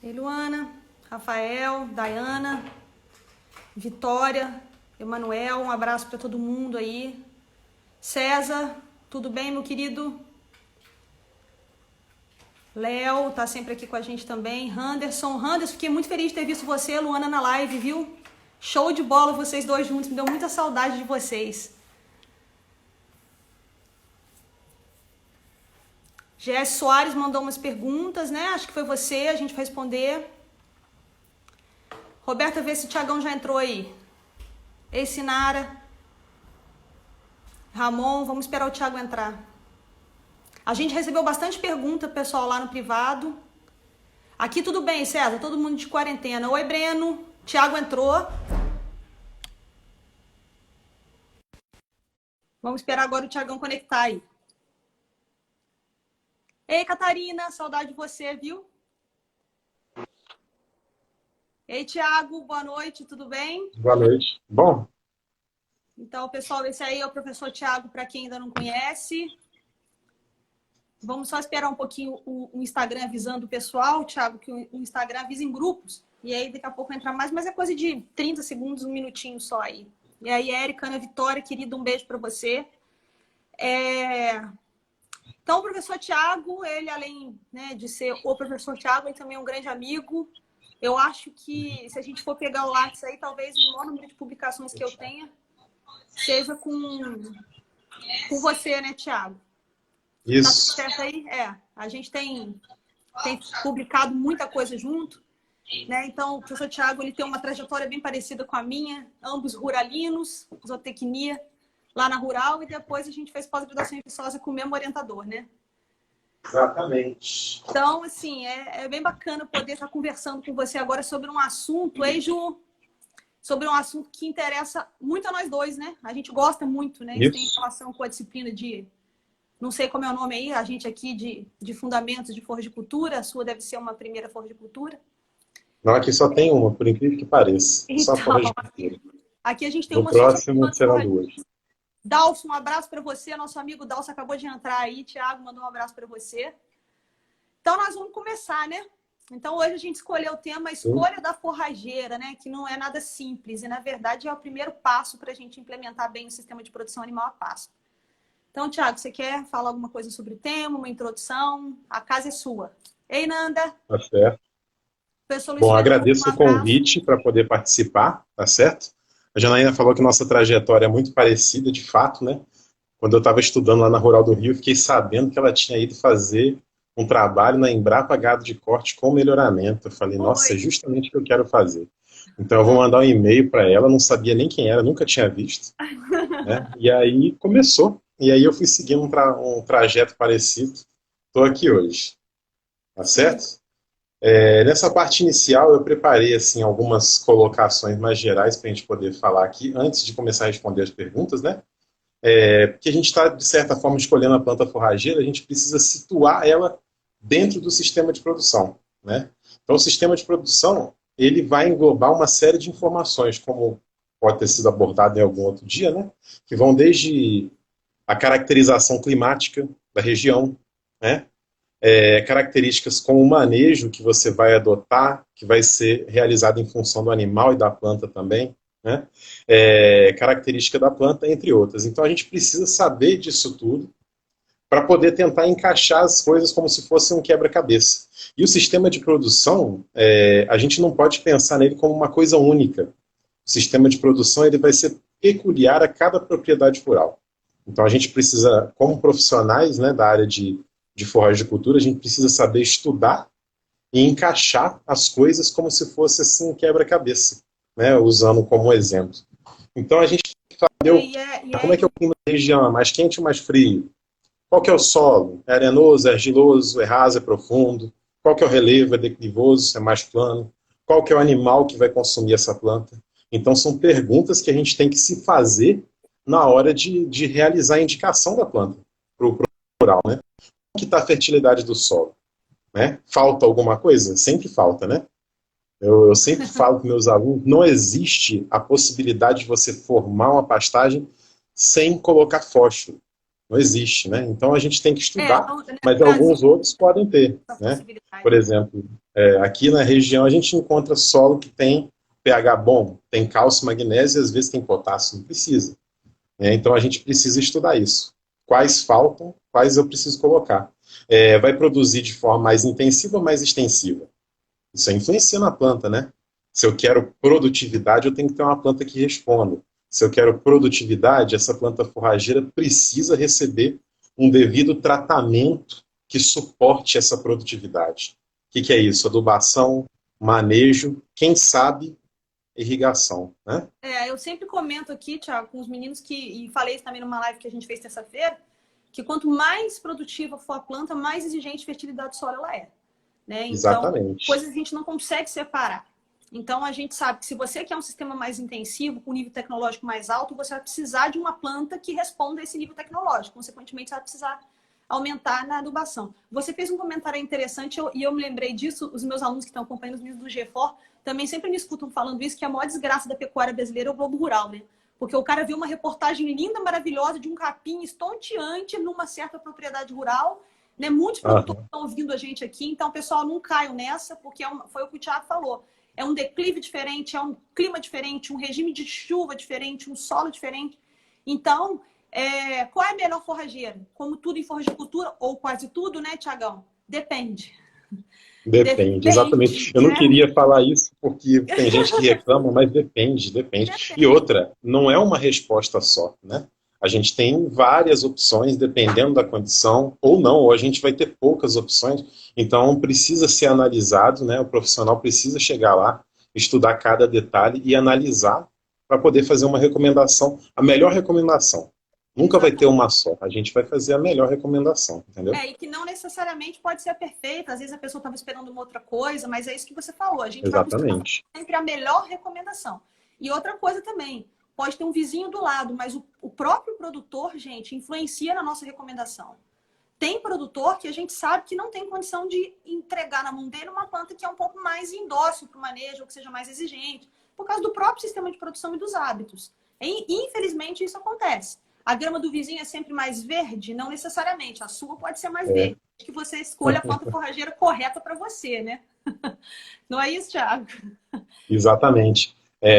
Ei, Luana, Rafael, Dayana, Vitória, Emanuel, um abraço para todo mundo aí. César, tudo bem, meu querido? Léo, tá sempre aqui com a gente também. Anderson, fiquei muito feliz de ter visto você, Luana, na live, viu? Show de bola vocês dois juntos, me deu muita saudade de vocês. GS Soares mandou umas perguntas, né? Acho que foi você, a gente vai responder. Roberta, vê se o Thiagão já entrou aí. Ei, Sinara. Ramon, vamos esperar o Thiago entrar. A gente recebeu bastante pergunta, pessoal, lá no privado. Aqui tudo bem, César, todo mundo de quarentena. Oi, Breno. Thiago entrou. Vamos esperar agora o Thiagão conectar aí. Ei, Catarina, saudade de você, viu? Ei, Thiago, boa noite, tudo bem? Boa noite. Bom, Então, pessoal, esse aí é o professor Thiago, para quem ainda não conhece. Vamos só esperar um pouquinho o Instagram avisando o pessoal, Thiago, que o Instagram avisa em grupos. E aí, daqui a pouco entra mais, mas é coisa de 30 segundos, um minutinho só aí. E aí, Érica, Ana Vitória, querida, um beijo para você. Então, o professor Thiago, ele além, né, de ser o professor Thiago, ele também é um grande amigo. Eu acho que, se a gente for pegar o Lattes aí, talvez o maior número de publicações que eu tenha seja com você, né, Thiago? Tá tudo isso. certo aí? A gente tem publicado muita coisa junto, né? Então, o professor Thiago, ele tem uma trajetória bem parecida com a minha, ambos ruralinos, zootecnia, lá na Rural, e depois a gente fez pós-graduação em Viçosa com o mesmo orientador, né? Exatamente. Então, assim, é bem bacana poder estar conversando com você agora sobre um assunto, Ju, sobre um assunto que interessa muito a nós dois, né? A gente gosta muito, né? Isso tem Isso. relação com a disciplina de, não sei como é o nome aí, a gente aqui de fundamentos de floricultura, a sua deve ser uma primeira floricultura. Não, aqui só tem uma, por incrível que pareça. Só Então, forró de cultura. aqui a gente tem No uma só próximo serão duas. Dalson, um abraço para você. Nosso amigo Dalson acabou de entrar aí. Thiago mandou um abraço para você. Então, nós vamos começar, né? Então, hoje a gente escolheu o tema Sim. escolha da forrageira, né? Que não é nada simples. E, na verdade, é o primeiro passo para a gente implementar bem o sistema de produção animal a pasto. Então, Thiago, você quer falar alguma coisa sobre o tema, uma introdução? A casa é sua. Ei, Nanda. Tá certo. O professor Luiz Bom, Fernando mandou um agradeço o abraço. convite para poder participar, tá certo? A Janaína falou que nossa trajetória é muito parecida, de fato, né? Quando eu estava estudando lá na Rural do Rio, fiquei sabendo que ela tinha ido fazer um trabalho na Embrapa Gado de Corte com melhoramento. Eu falei, nossa, é Oi. justamente o que eu quero fazer. Então eu vou mandar um e-mail para ela, não sabia nem quem era, nunca tinha visto, né? E aí começou. E aí eu fui seguindo um trajeto parecido. Estou aqui hoje, tá certo? Nessa parte inicial eu preparei assim algumas colocações mais gerais para a gente poder falar aqui antes de começar a responder as perguntas, né? Porque a gente está de certa forma escolhendo a planta forrageira, a gente precisa situar ela dentro do sistema de produção, né? Então o sistema de produção ele vai englobar uma série de informações, como pode ter sido abordado em algum outro dia, né? Que vão desde a caracterização climática da região, né? Características como o manejo que você vai adotar, que vai ser realizado em função do animal e da planta também, né? Característica da planta, entre outras. Então a gente precisa saber disso tudo para poder tentar encaixar as coisas como se fosse um quebra-cabeça. E o sistema de produção, a gente não pode pensar nele como uma coisa única. O sistema de produção ele vai ser peculiar a cada propriedade rural. Então a gente precisa, como profissionais, né, da área de forragicultura, a gente precisa saber estudar e encaixar as coisas como se fosse assim um quebra-cabeça, né, usando como exemplo. Então a gente sabe E é, e como é é, que é o clima da região, é mais quente ou mais frio? Qual que é o solo? É arenoso, é argiloso, é raso, é profundo? Qual que é o relevo? É declivoso, é mais plano? Qual que é o animal que vai consumir essa planta? Então são perguntas que a gente tem que se fazer na hora de realizar a indicação da planta para o rural, né? Como que está a fertilidade do solo? Né? Falta alguma coisa? Sempre falta, né? Eu sempre falo com meus alunos, não existe a possibilidade de você formar uma pastagem sem colocar fósforo. Não existe, né? Então a gente tem que estudar, Não, né, no mas Brasil, alguns outros podem ter, essa né? possibilidade. Por exemplo, aqui na região a gente encontra solo que tem pH bom, tem cálcio, magnésio e às vezes tem potássio, não precisa, né? Então a gente precisa estudar isso. Quais faltam, quais eu preciso colocar. Vai produzir de forma mais intensiva ou mais extensiva? Isso influencia na planta, né? Se eu quero produtividade, eu tenho que ter uma planta que responda. Se eu quero produtividade, essa planta forrageira precisa receber um devido tratamento que suporte essa produtividade. O que é isso? Adubação, manejo, quem sabe, irrigação, né? Eu sempre comento aqui, Thiago, com os meninos e falei isso também numa live que a gente fez terça-feira, que quanto mais produtiva for a planta, mais exigente fertilidade do solo ela é. Né? Então, Exatamente. coisas a gente não consegue separar. Então, a gente sabe que se você quer um sistema mais intensivo, com nível tecnológico mais alto, você vai precisar de uma planta que responda a esse nível tecnológico. Consequentemente, você vai precisar aumentar na adubação. Você fez um comentário interessante e eu me lembrei disso. Os meus alunos que estão acompanhando os meninos do GFOR também sempre me escutam falando isso, que a maior desgraça da pecuária brasileira é o globo rural, né? Porque o cara viu uma reportagem linda, maravilhosa, de um capim estonteante numa certa propriedade rural, né? Muitos produtores estão ouvindo a gente aqui, então, pessoal, não caiam nessa, porque foi o que o Thiago falou. É um declive diferente, é um clima diferente, um regime de chuva diferente, um solo diferente. Então, qual é a melhor forrageira? Como tudo em forragicultura, ou quase tudo, né, Tiagão? Depende. Depende, exatamente. Eu não Né? queria falar isso porque tem gente que reclama, mas depende. E outra, não é uma resposta só, né? A gente tem várias opções dependendo da condição, ou não, ou a gente vai ter poucas opções. Então precisa ser analisado, né? O profissional precisa chegar lá, estudar cada detalhe e analisar para poder fazer uma recomendação, a melhor recomendação. Nunca vai ter uma só. A gente vai fazer a melhor recomendação, entendeu? E que não necessariamente pode ser perfeita. Às vezes a pessoa estava esperando uma outra coisa, mas é isso que você falou. A gente vai buscar Exatamente. sempre a melhor recomendação. E outra coisa também, pode ter um vizinho do lado, mas o próprio produtor, gente, influencia na nossa recomendação. Tem produtor que a gente sabe que não tem condição de entregar na mão dele uma planta que é um pouco mais indócil para o manejo, ou que seja mais exigente, por causa do próprio sistema de produção e dos hábitos. E, infelizmente, isso acontece. A grama do vizinho é sempre mais verde? Não necessariamente. A sua pode ser mais verde. Que você escolha a planta forrageira correta para você, né? Não é isso, Thiago? Exatamente.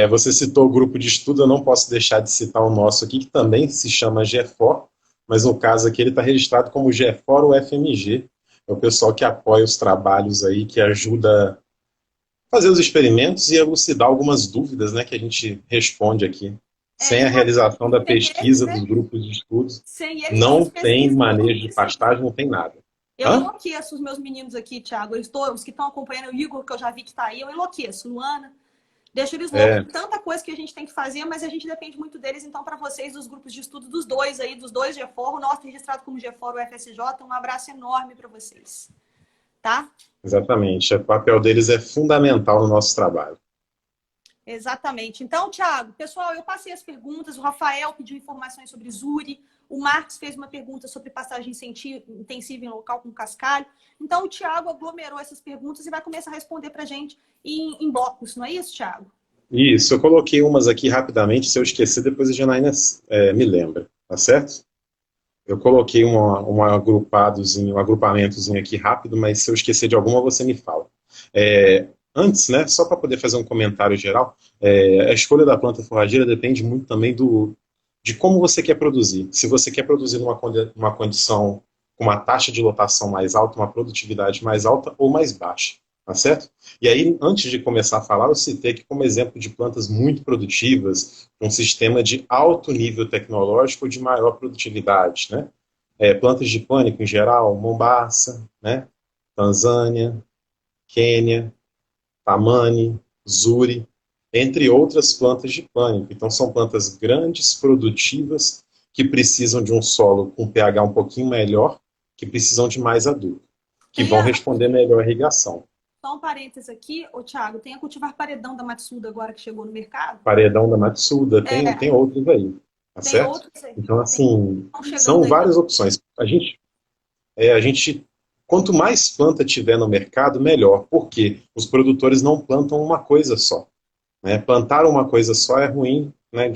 Você citou o grupo de estudo, eu não posso deixar de citar o nosso aqui, que também se chama GEFOR, mas no caso aqui ele está registrado como GEFOR UFMG. É o pessoal que apoia os trabalhos aí, que ajuda a fazer os experimentos e elucidar algumas dúvidas, né, que a gente responde aqui. Sem a realização da pesquisa dos grupos de estudos, sem eles, não nossa tem pesquisa manejo de pastagem, não tem nada. Eu enlouqueço os meus meninos aqui, Thiago. Os que estão acompanhando o Igor, que eu já vi que está aí, eu enlouqueço. Luana, deixa eles loucos. Tanta coisa que a gente tem que fazer, mas a gente depende muito deles. Então, para vocês, dos grupos de estudo dos dois aí, dos dois GFOR, o nosso registrado como GFOR, o FSJ, um abraço enorme para vocês. Tá? Exatamente. O papel deles é fundamental no nosso trabalho. Exatamente. Então, Thiago, pessoal, eu passei as perguntas. O Rafael pediu informações sobre Zuri. O Marcos fez uma pergunta sobre pastagem intensiva em local com cascalho. Então, o Thiago aglomerou essas perguntas e vai começar a responder para a gente em blocos, não é isso, Thiago? Isso, eu coloquei umas aqui rapidamente. Se eu esquecer, depois a Janaína me lembra, tá certo? Eu coloquei um agrupamentozinho aqui rápido, mas se eu esquecer de alguma, você me fala. Antes, né, só para poder fazer um comentário geral, a escolha da planta forrageira depende muito também de como você quer produzir. Se você quer produzir numa condição com uma taxa de lotação mais alta, uma produtividade mais alta ou mais baixa, tá certo? E aí, antes de começar a falar, eu citei aqui como exemplo de plantas muito produtivas, um sistema de alto nível tecnológico de maior produtividade, né? Plantas de pânico em geral, Mombasa, né? Tanzânia, Quênia, Tamani, Zuri, entre outras plantas de pânico. Então, são plantas grandes, produtivas, que precisam de um solo com pH um pouquinho melhor, que precisam de mais adubo, que vão responder melhor à irrigação. Só um parênteses aqui, Thiago, tem a cultivar paredão da Matsuda agora que chegou no mercado? Paredão da Matsuda, tem outros aí, tá certo? Outros aí. Então, assim, são várias opções. A gente, quanto mais planta tiver no mercado, melhor, porque os produtores não plantam uma coisa só. Né? Plantar uma coisa só é ruim, né,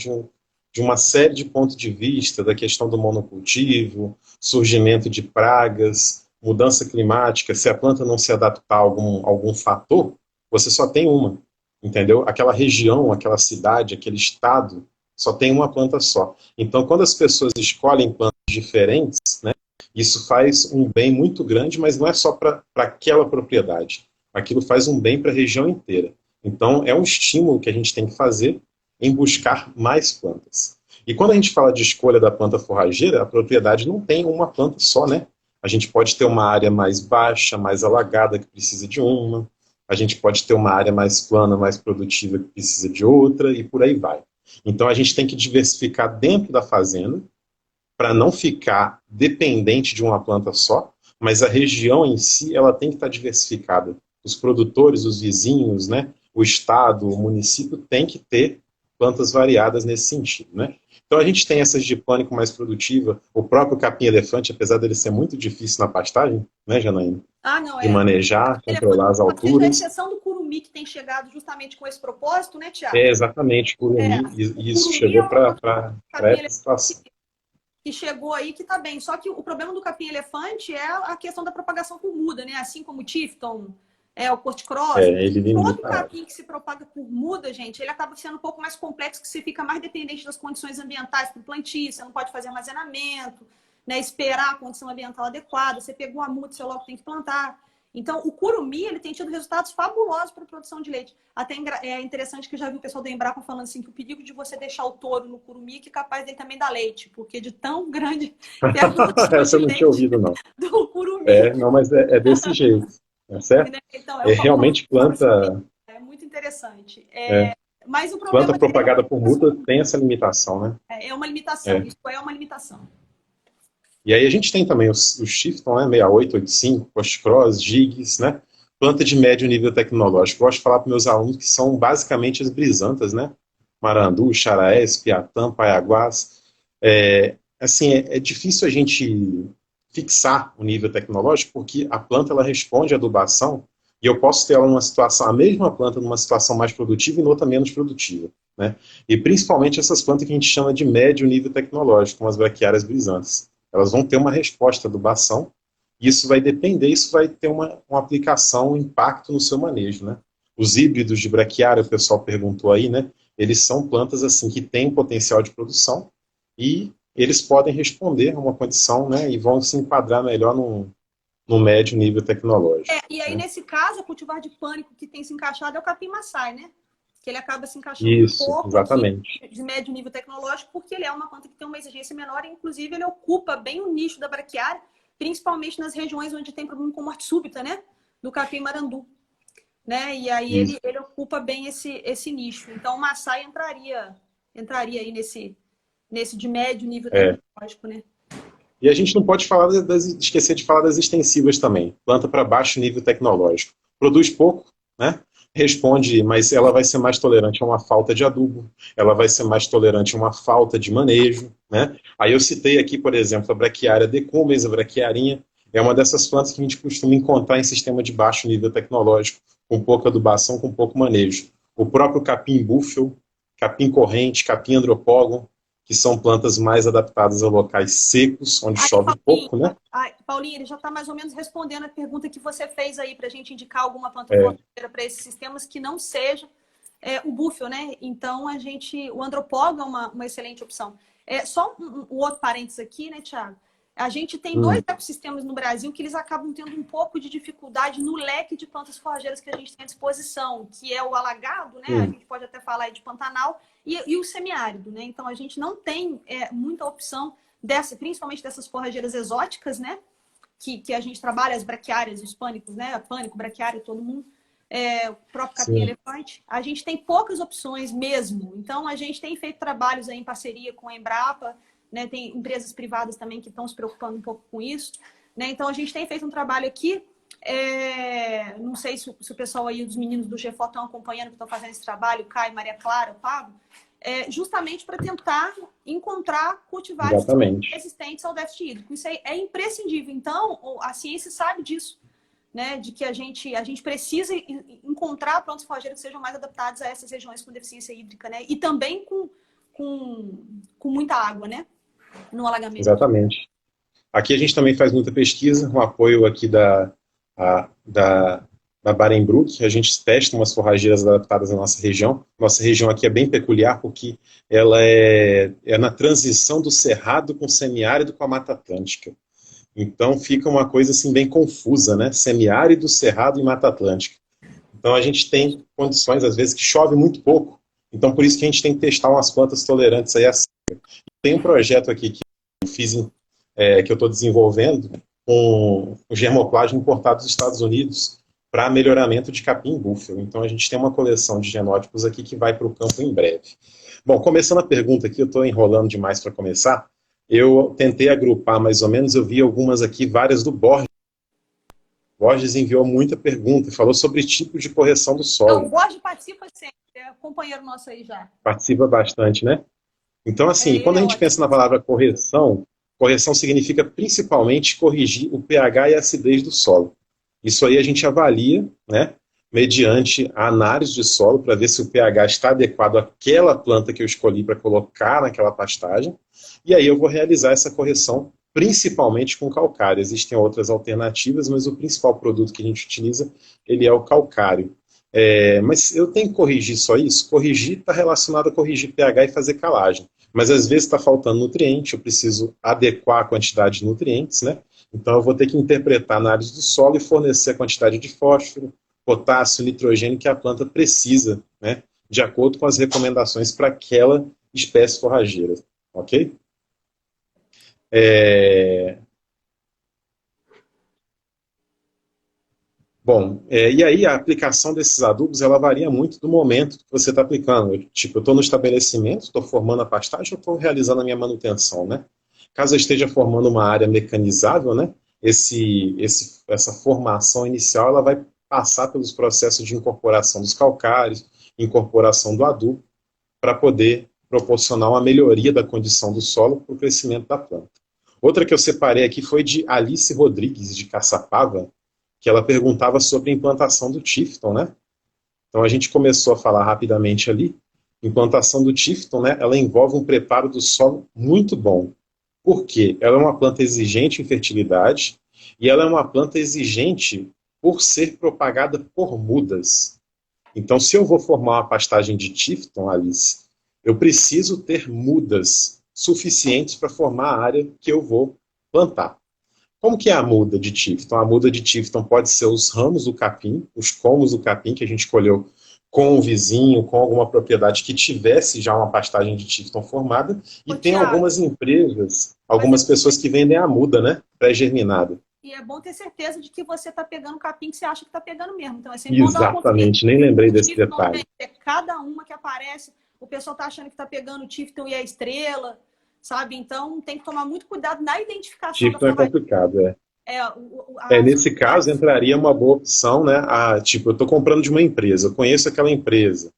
de uma série de pontos de vista, da questão do monocultivo, surgimento de pragas, mudança climática, se a planta não se adaptar a algum fator, você só tem uma, entendeu? Aquela região, aquela cidade, aquele estado, só tem uma planta só. Então, quando as pessoas escolhem plantas diferentes, né, isso faz um bem muito grande, mas não é só para aquela propriedade. Aquilo faz um bem para a região inteira. Então, é um estímulo que a gente tem que fazer em buscar mais plantas. E quando a gente fala de escolha da planta forrageira, a propriedade não tem uma planta só, né? A gente pode ter uma área mais baixa, mais alagada, que precisa de uma. A gente pode ter uma área mais plana, mais produtiva, que precisa de outra, e por aí vai. Então, a gente tem que diversificar dentro da fazenda, para não ficar dependente de uma planta só, mas a região em si ela tem que estar diversificada. Os produtores, os vizinhos, né, o estado, o município tem que ter plantas variadas nesse sentido, né? Então a gente tem essas de pânico mais produtiva, o próprio capim-elefante, apesar dele ser muito difícil na pastagem, né, Janaína? Ah, não, De manejar, controlar as talvez a alturas. exceção do curumim, que tem chegado justamente com esse propósito, né, Tiago? É exatamente, curumim, e O isso curumim chegou é uma para essa capim-elefante situação. que chegou aí que está bem. Só que o problema do capim-elefante é a questão da propagação por muda, né? Assim como o Tifton, o corticross. Ele Todo limita a área. capim que se propaga por muda, gente, ele acaba sendo um pouco mais complexo, que você fica mais dependente das condições ambientais para o plantio, você não pode fazer armazenamento, né? Esperar a condição ambiental adequada, você pegou a muda, você logo tem que plantar. Então, o curumim, ele tem tido resultados fabulosos para a produção de leite. Até é interessante que eu já vi o pessoal da Embrapa falando assim, que o perigo de você deixar o touro no curumim é que é capaz dele também dar leite, porque de tão grande é a produção Essa de eu não tinha leite ouvido, não. do curumim. Não, mas é desse jeito, certo? Né? Então, é É o famoso realmente planta, é muito interessante. é, Mas o planta problema dele propagada por muda tem essa limitação, né? é uma limitação. É. Isso é uma limitação. E aí a gente tem também os Chifton, né? 68, 85, Postcross, Gigs, né? Planta de médio nível tecnológico. Eu gosto de falar para meus alunos que são basicamente as brisantas, né? Marandu, Xaraés, Piatã, Paiaguás. Assim, é difícil a gente fixar o nível tecnológico porque a planta ela responde à adubação e eu posso ter ela numa situação, a mesma planta numa situação mais produtiva e noutra menos produtiva, né? E principalmente essas plantas que a gente chama de médio nível tecnológico, como as braquiárias brisantes. Elas vão ter uma resposta à adubação e isso vai depender, isso vai ter uma aplicação, um impacto no seu manejo, né? Os híbridos de braquiária, o pessoal perguntou aí, né? Eles são plantas assim que têm potencial de produção e eles podem responder a uma condição, né, e vão se enquadrar melhor no médio nível tecnológico. E aí, Né? nesse caso, a cultivar de pânico que tem se encaixado é o capim-maçai, né? Que ele acaba se encaixando um Isso, pouco aqui exatamente. de médio nível tecnológico, porque ele é uma planta que tem uma exigência menor e, inclusive, ele ocupa bem o nicho da braquiária, principalmente nas regiões onde tem problema com morte súbita, né? Do capim-marandu. Né? E aí ele ocupa bem esse nicho. Então, o maçai entraria aí nesse de médio nível tecnológico, né? E a gente não pode falar esquecer de falar das extensivas também. Planta para baixo nível tecnológico. Produz pouco, né? Responde, mas ela vai ser mais tolerante a uma falta de adubo, ela vai ser mais tolerante a uma falta de manejo, né? Aí eu citei aqui, por exemplo, a braquiária decumbens, a braquiarinha, é uma dessas plantas que a gente costuma encontrar em sistema de baixo nível tecnológico, com pouca adubação, com pouco manejo. O próprio capim búfalo, capim corrente, capim andropógon, que são plantas mais adaptadas a locais secos, onde chove pouco, né? Paulinho, ele já está mais ou menos respondendo a pergunta que você fez aí para a gente indicar alguma planta forrageira para esses sistemas que não seja o búfalo, né? Então, o andropógon é uma excelente opção. Só um outro parênteses aqui, né, Thiago? A gente tem dois ecossistemas no Brasil que eles acabam tendo um pouco de dificuldade no leque de plantas forrageiras que a gente tem à disposição, que é o alagado, né? A gente pode até falar aí de Pantanal, e o semiárido, né? Então, a gente não tem muita opção principalmente dessas forrageiras exóticas, né? Que a gente trabalha, as braquiárias, os pânicos, né? Pânico, braquiária, todo mundo. O próprio capim-elefante. A gente tem poucas opções mesmo. Então, a gente tem feito trabalhos aí em parceria com a Embrapa, né? Tem empresas privadas também que estão se preocupando um pouco com isso. Né? Então, a gente tem feito um trabalho aqui. Não sei se o pessoal aí, os meninos do GFO estão acompanhando, que estão fazendo esse trabalho, Caio, Maria Clara, o Pablo, justamente para tentar encontrar cultivares resistentes ao déficit hídrico. Isso é imprescindível. Então, a ciência sabe disso, né? De que a gente precisa encontrar plantas forrageiras que sejam mais adaptadas a essas regiões com deficiência hídrica, né? E também com com muita água, né? No alagamento. Exatamente. Aqui a gente também faz muita pesquisa, um apoio aqui da Barenbroek. A gente testa umas forrageiras adaptadas à nossa região. Nossa região aqui é bem peculiar porque ela é na transição do cerrado com o semiárido com a Mata Atlântica. Então fica uma coisa assim bem confusa, né? Semiárido, cerrado e Mata Atlântica. Então a gente tem condições, às vezes, que chove muito pouco. Então por isso que a gente tem que testar umas plantas tolerantes aí à seca. Tem um projeto aqui que eu fiz, que eu estou desenvolvendo, com o germoplasma importado dos Estados Unidos para melhoramento de capim búfalo. Então a gente tem uma coleção de genótipos aqui que vai para o campo em breve. Bom, começando a pergunta aqui, eu estou enrolando demais para começar. Eu tentei agrupar mais ou menos, eu vi algumas aqui, várias do Borges. Borges enviou muita pergunta, falou sobre tipo de correção do solo. Não, o Borges participa sempre, é companheiro nosso aí já. Participa bastante, né? Então, assim, quando a gente pensa na palavra correção, correção significa principalmente corrigir o pH e a acidez do solo. Isso aí a gente avalia, né, mediante a análise de solo, para ver se o pH está adequado àquela planta que eu escolhi para colocar naquela pastagem, e aí eu vou realizar essa correção principalmente com calcário. Existem outras alternativas, mas o principal produto que a gente utiliza, ele é o calcário. Mas eu tenho que corrigir só isso? Corrigir está relacionado a corrigir pH e fazer calagem. Mas às vezes está faltando nutriente, eu preciso adequar a quantidade de nutrientes, né? Então eu vou ter que interpretar a análise do solo e fornecer a quantidade de fósforo, potássio, nitrogênio que a planta precisa, né? De acordo com as recomendações para aquela espécie forrageira, ok? Bom, e aí a aplicação desses adubos, ela varia muito do momento que você está aplicando. Tipo, eu estou no estabelecimento, estou formando a pastagem, eu estou realizando a minha manutenção, né? Caso eu esteja formando uma área mecanizável, né? Essa formação inicial, ela vai passar pelos processos de incorporação dos calcários, incorporação do adubo, para poder proporcionar uma melhoria da condição do solo para o crescimento da planta. Outra que eu separei aqui foi de Alice Rodrigues, de Caçapava, que ela perguntava sobre a implantação do Tifton, né? Então a gente começou a falar rapidamente ali. Implantação do Tifton, né? Ela envolve um preparo do solo muito bom. Por quê? Ela é uma planta exigente em fertilidade e ela é uma planta exigente por ser propagada por mudas. Então, se eu vou formar uma pastagem de Tifton, Alice, eu preciso ter mudas suficientes para formar a área que eu vou plantar. Como que é a muda de Tifton? A muda de Tifton pode ser os ramos do capim, os colmos do capim que a gente escolheu com o vizinho, com alguma propriedade que tivesse já uma pastagem de Tifton formada, e tem algumas empresas, algumas pessoas que vendem a muda, né, pré-germinada. E é bom ter certeza de que você está pegando capim que você acha que está pegando mesmo. Então é sempre bom dar uma Exatamente, nem lembrei desse detalhe. Cada uma que aparece, o pessoal está achando que está pegando o Tifton e a estrela, sabe? Então tem que tomar muito cuidado na identificação. Tifton é complicado, nesse caso, entraria uma boa opção, né? Tipo, eu estou comprando de uma empresa, eu conheço aquela empresa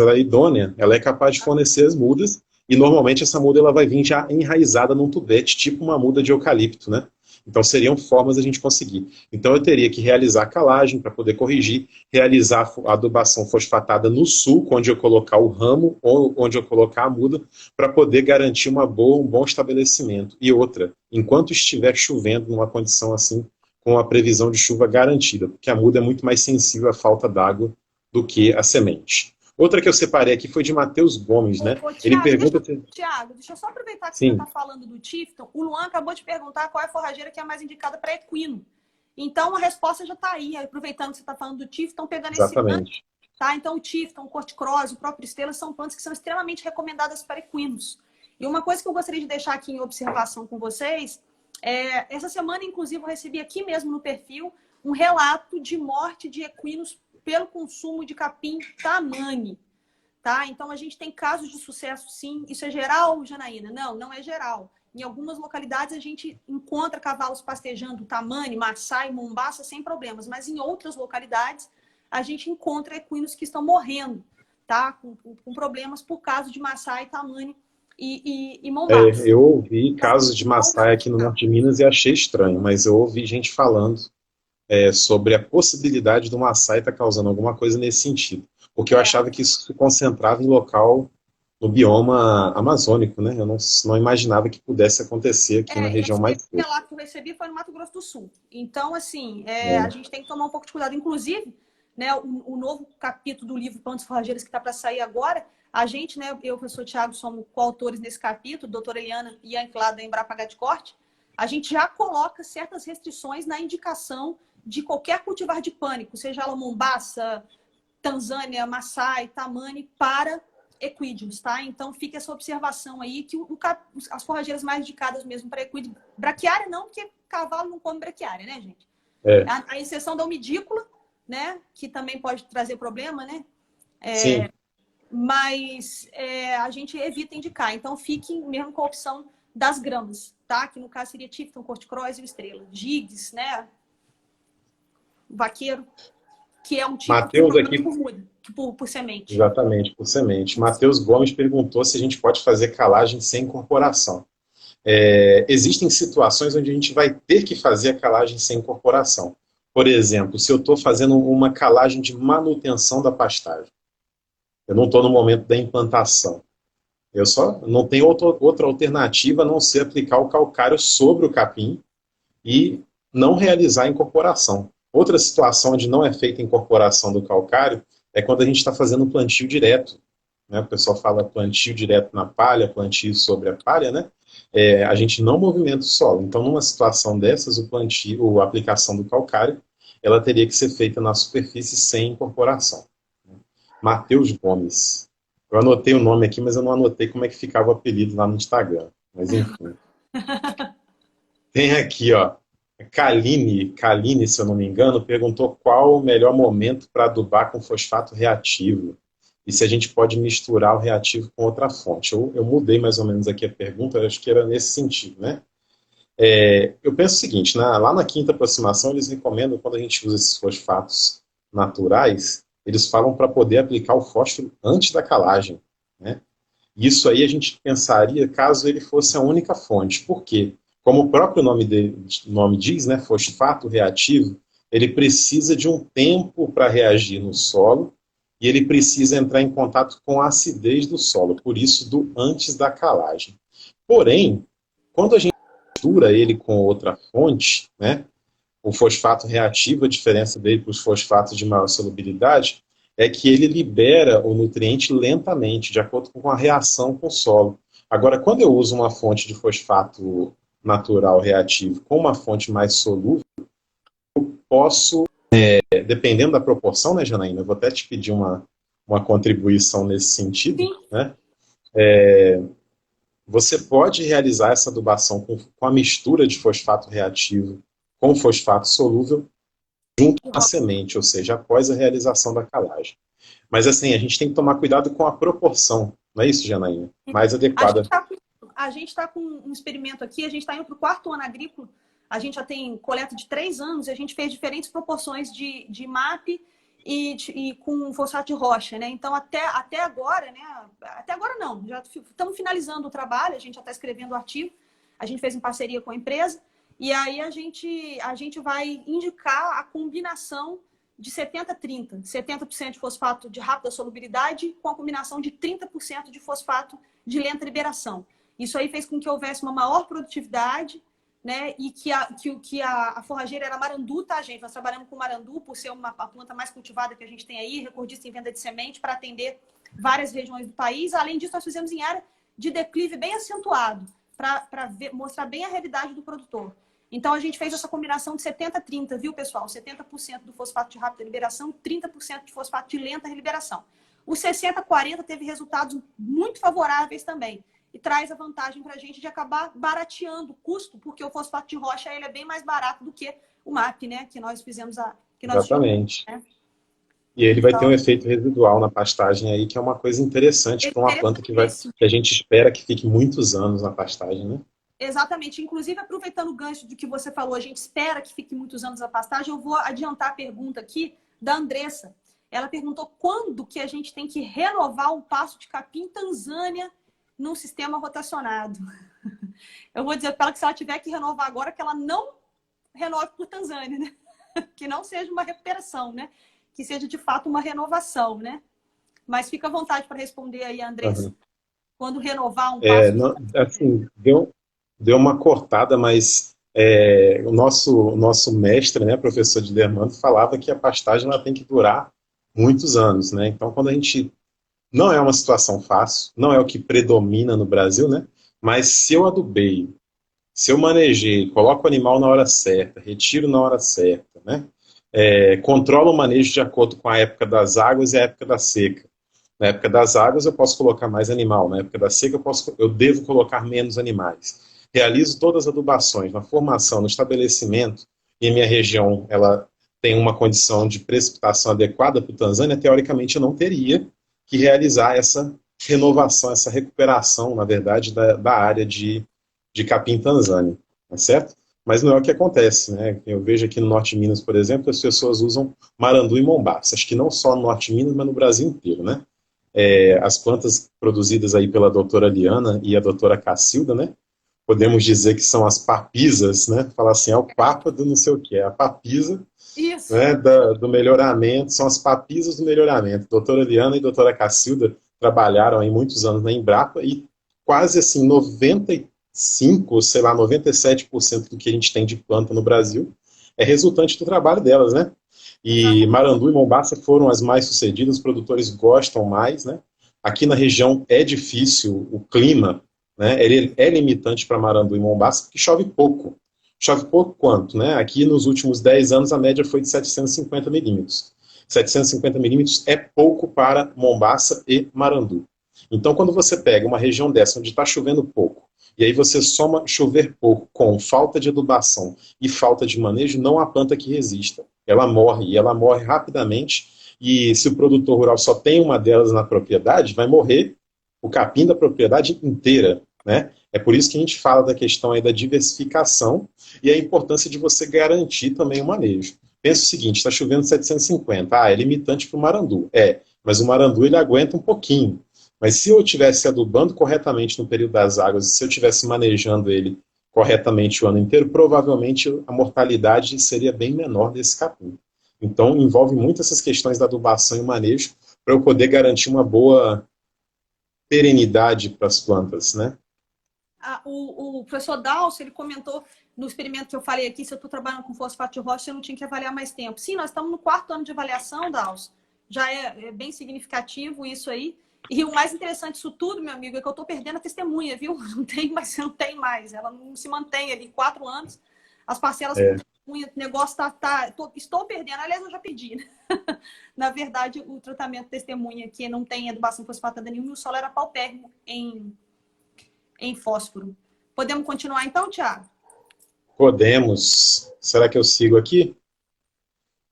ela é idônea, ela é capaz de fornecer as mudas, e normalmente essa muda ela vai vir já enraizada num tubete, tipo uma muda de eucalipto, né? Então seriam formas de a gente conseguir. Então eu teria que realizar a calagem para poder corrigir, realizar a adubação fosfatada no sulco, onde eu colocar o ramo, ou onde eu colocar a muda, para poder garantir um bom estabelecimento. E outra, enquanto estiver chovendo numa condição assim, com a previsão de chuva garantida, porque a muda é muito mais sensível à falta d'água do que a semente. Outra que eu separei aqui foi de Matheus Gomes, né? Ele pergunta... Tiago, deixa eu só aproveitar que você está falando do Tifton. O Luan acabou de perguntar qual é a forrageira que é mais indicada para equino. Então, a resposta já está aí. Aproveitando que você está falando do Tifton, pegando Exatamente. esse... Tá? Então, o Tifton, o corticrose, o próprio estrela são plantas que são extremamente recomendadas para equinos. E uma coisa que eu gostaria de deixar aqui em observação com vocês, essa semana, inclusive, eu recebi aqui mesmo no perfil um relato de morte de equinos pelo consumo de capim tamanho, tá? Então, a gente tem casos de sucesso, sim. Isso é geral, Janaína? Não, não é geral. Em algumas localidades, a gente encontra cavalos pastejando tamanho, Maçai, Mombaça, sem problemas. Mas em outras localidades, a gente encontra equinos que estão morrendo, tá? Com problemas por causa de Maçai, tamanho e Mombaça. Eu ouvi casos de Maçai aqui no norte de Minas e achei estranho, mas eu ouvi gente falando sobre a possibilidade do Maçai estar causando alguma coisa nesse sentido. Porque eu achava que isso se concentrava em local no bioma amazônico, né? Eu não imaginava que pudesse acontecer aqui na região Esse mais seca. relato que eu recebi foi no Mato Grosso do Sul. Então, assim, a É, gente tem que tomar um pouco de cuidado. Inclusive, né, o novo capítulo do livro Plantas Forrageiras que está para sair agora, a gente, né, eu e o professor Tiago somos coautores nesse capítulo, doutora Eliana e a Enclada da Embrapa de Corte, a gente já coloca certas restrições na indicação de qualquer cultivar de pânico, seja ela mombaça, Tanzânia, Maasai, Tamani, para equídeos, tá? Então fica essa observação aí que as forrageiras mais indicadas mesmo para equídeo, braquiária não, porque cavalo não come braquiária, né, gente? é, A exceção da umidícula, né, que também pode trazer problema, né? sim. Mas a gente evita indicar. Então fiquem mesmo com a opção das gramas, tá? Que no caso seria Tifton, Corticróis e o Estrela. Gigs, né? Vaqueiro, que é um tipo que Matheus funciona aqui, por semente. exatamente, por semente. Matheus Gomes perguntou se a gente pode fazer calagem sem incorporação. Existem situações onde a gente vai ter que fazer a calagem sem incorporação. Por exemplo, se eu estou fazendo uma calagem de manutenção da pastagem, eu não estou no momento da implantação. Eu só não tenho outra alternativa a não ser aplicar o calcário sobre o capim e não realizar a incorporação. Outra situação onde não é feita a incorporação do calcário é quando a gente está fazendo plantio direto. Né? O pessoal fala plantio direto na palha, plantio sobre a palha, né? A gente não movimenta o solo. Então, numa situação dessas, o plantio, a aplicação do calcário, ela teria que ser feita na superfície sem incorporação. Matheus Gomes. Eu anotei o nome aqui, mas eu não anotei como é que ficava o apelido lá no Instagram. Mas enfim. Tem aqui, ó. Kaline, se eu não me engano, perguntou qual o melhor momento para adubar com fosfato reativo. E se a gente pode misturar o reativo com outra fonte. Eu mudei mais ou menos aqui a pergunta, acho que era nesse sentido, né? Eu penso o seguinte, lá na quinta aproximação, eles recomendam, quando a gente usa esses fosfatos naturais, eles falam para poder aplicar o fósforo antes da calagem, né? Isso aí a gente pensaria caso ele fosse a única fonte. Por quê? Como o próprio nome diz, né, fosfato reativo, ele precisa de um tempo para reagir no solo e ele precisa entrar em contato com a acidez do solo, por isso do antes da calagem. Porém, quando a gente mistura ele com outra fonte, né, o fosfato reativo, a diferença dele para os fosfatos de maior solubilidade, é que ele libera o nutriente lentamente, de acordo com a reação com o solo. Agora, quando eu uso uma fonte de fosfato natural reativo com uma fonte mais solúvel, posso, dependendo da proporção, né, Janaína, eu vou até te pedir uma contribuição nesse sentido, Sim. né? Você pode realizar essa adubação com a mistura de fosfato reativo com fosfato solúvel junto à semente, ou seja, após a realização da calagem. Mas assim, a gente tem que tomar cuidado com a proporção, não é isso, Janaína? Mais A gente adequada. está com um experimento aqui, a gente está indo para o quarto ano agrícola, a gente já tem coleta de 3 anos e a gente fez diferentes proporções de MAP e com fosfato de rocha, né? Então, até agora, né? Até agora não, já estamos finalizando o trabalho, a gente já está escrevendo o artigo, a gente fez em parceria com a empresa, e aí a gente vai indicar a combinação de 70-30, 70% de fosfato de rápida solubilidade com a combinação de 30% de fosfato de lenta liberação. Isso aí fez com que houvesse uma maior produtividade, né? E que a forrageira era marandu, tá, gente? Nós trabalhamos com marandu por ser a planta mais cultivada que a gente tem aí, recordista em venda de semente para atender várias regiões do país. Além disso, nós fizemos em área de declive bem acentuado, para mostrar bem a realidade do produtor. Então, a gente fez essa combinação de 70-30, viu, pessoal? 70% do fosfato de rápida liberação, 30% de fosfato de lenta liberação. O 60-40 teve resultados muito favoráveis também. E traz a vantagem para a gente de acabar barateando o custo, porque o fosfato de rocha ele é bem mais barato do que o MAP, né? Que nós fizemos que nós tínhamos, Exatamente. né? E ele vai ter um Então, efeito residual na pastagem aí, que é uma coisa interessante é para uma planta interessantíssimo. que a gente espera que fique muitos anos na pastagem, né? Exatamente. Inclusive, aproveitando o gancho do que você falou, a gente espera que fique muitos anos a pastagem, eu vou adiantar a pergunta aqui da Andressa. Ela perguntou quando que a gente tem que renovar o pasto de capim Tanzânia num sistema rotacionado. Eu vou dizer para ela que se ela tiver que renovar agora, que ela não renove por Tanzânia, né? Que não seja uma recuperação, né? Que seja de fato uma renovação, né? Mas fica à vontade para responder aí, Andressa. Uhum. quando renovar um pasto. Assim, deu uma cortada, mas o nosso mestre, né, professor de Dermando, falava que a pastagem ela tem que durar muitos anos, né? Então, quando a gente não é uma situação fácil, não é o que predomina no Brasil, né? Mas se eu adubei, se eu manejei, coloco o animal na hora certa, retiro na hora certa, né? Controlo o manejo de acordo com a época das águas e a época da seca. Na época das águas eu posso colocar mais animal, na época da seca eu devo colocar menos animais. Realizo todas as adubações na formação, no estabelecimento, e a minha região ela tem uma condição de precipitação adequada para o Tanzânia, teoricamente eu não teria que realizar essa renovação, essa recuperação, na verdade, da área de capim Tanzânia, tá certo? Mas não é o que acontece, né? Eu vejo aqui no Norte de Minas, por exemplo, as pessoas usam marandu e mombaça. Acho que não só no Norte de Minas, mas no Brasil inteiro, né? As plantas produzidas aí pela doutora Liana e a doutora Cacilda, né? Podemos dizer que são as papisas, né? Falar assim, é o papa do não sei o que, é a papisa, Isso. né, do melhoramento, são as papisas do melhoramento. Doutora Liana e doutora Cacilda trabalharam aí muitos anos na Embrapa e quase assim 95, sei lá, 97% do que a gente tem de planta no Brasil é resultante do trabalho delas, né? E Exatamente. Marandu e Mombaça foram as mais sucedidas, os produtores gostam mais, né? Aqui na região é difícil o clima, né? Ele é limitante para Marandu e Mombaça porque chove pouco. Chove pouco quanto, né? Aqui nos últimos 10 anos a média foi de 750 milímetros. 750 milímetros é pouco para Mombaça e Marandu. Então, quando você pega uma região dessa onde está chovendo pouco, e aí você soma chover pouco com falta de adubação e falta de manejo, não há planta que resista. Ela morre, e ela morre rapidamente, e se o produtor rural só tem uma delas na propriedade, vai morrer o capim da propriedade inteira, né? É por isso que a gente fala da questão aí da diversificação e a importância de você garantir também o manejo. Pensa o seguinte, está chovendo 750, é limitante para o marandu. Mas o marandu ele aguenta um pouquinho. Mas se eu estivesse adubando corretamente no período das águas, se eu estivesse manejando ele corretamente o ano inteiro, provavelmente a mortalidade seria bem menor desse capim. Então, envolve muito essas questões da adubação e manejo para eu poder garantir uma boa perenidade para as plantas, né? O professor Dalcio, ele comentou no experimento que eu falei aqui, se eu estou trabalhando com fosfato de rocha, eu não tinha que avaliar mais tempo. Sim, nós estamos no 4º ano de avaliação, Dalcio. Já é bem significativo isso aí. E o mais interessante disso tudo, meu amigo, é que eu estou perdendo a testemunha, viu? Não tem mais. Ela não se mantém ali 4 anos. As parcelas com testemunha, o negócio estou perdendo. Aliás, eu já pedi, né? Na verdade, o tratamento testemunha, que não tem adubação fosfatada nenhuma, o solo era paupérrimo em fósforo. Podemos continuar então, Thiago? Podemos. Será que eu sigo aqui?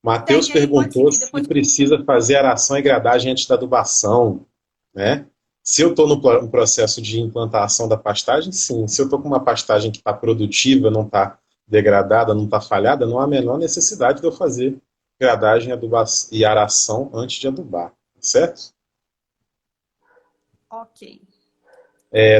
Matheus Segue aí, pode perguntou seguir. se Depois. precisa fazer aração e gradagem antes da adubação, né? Se eu estou no processo de implantação da pastagem, sim. Se eu estou com uma pastagem que está produtiva, não está degradada, não está falhada, não há a menor necessidade de eu fazer gradagem e aração antes de adubar, certo? Ok.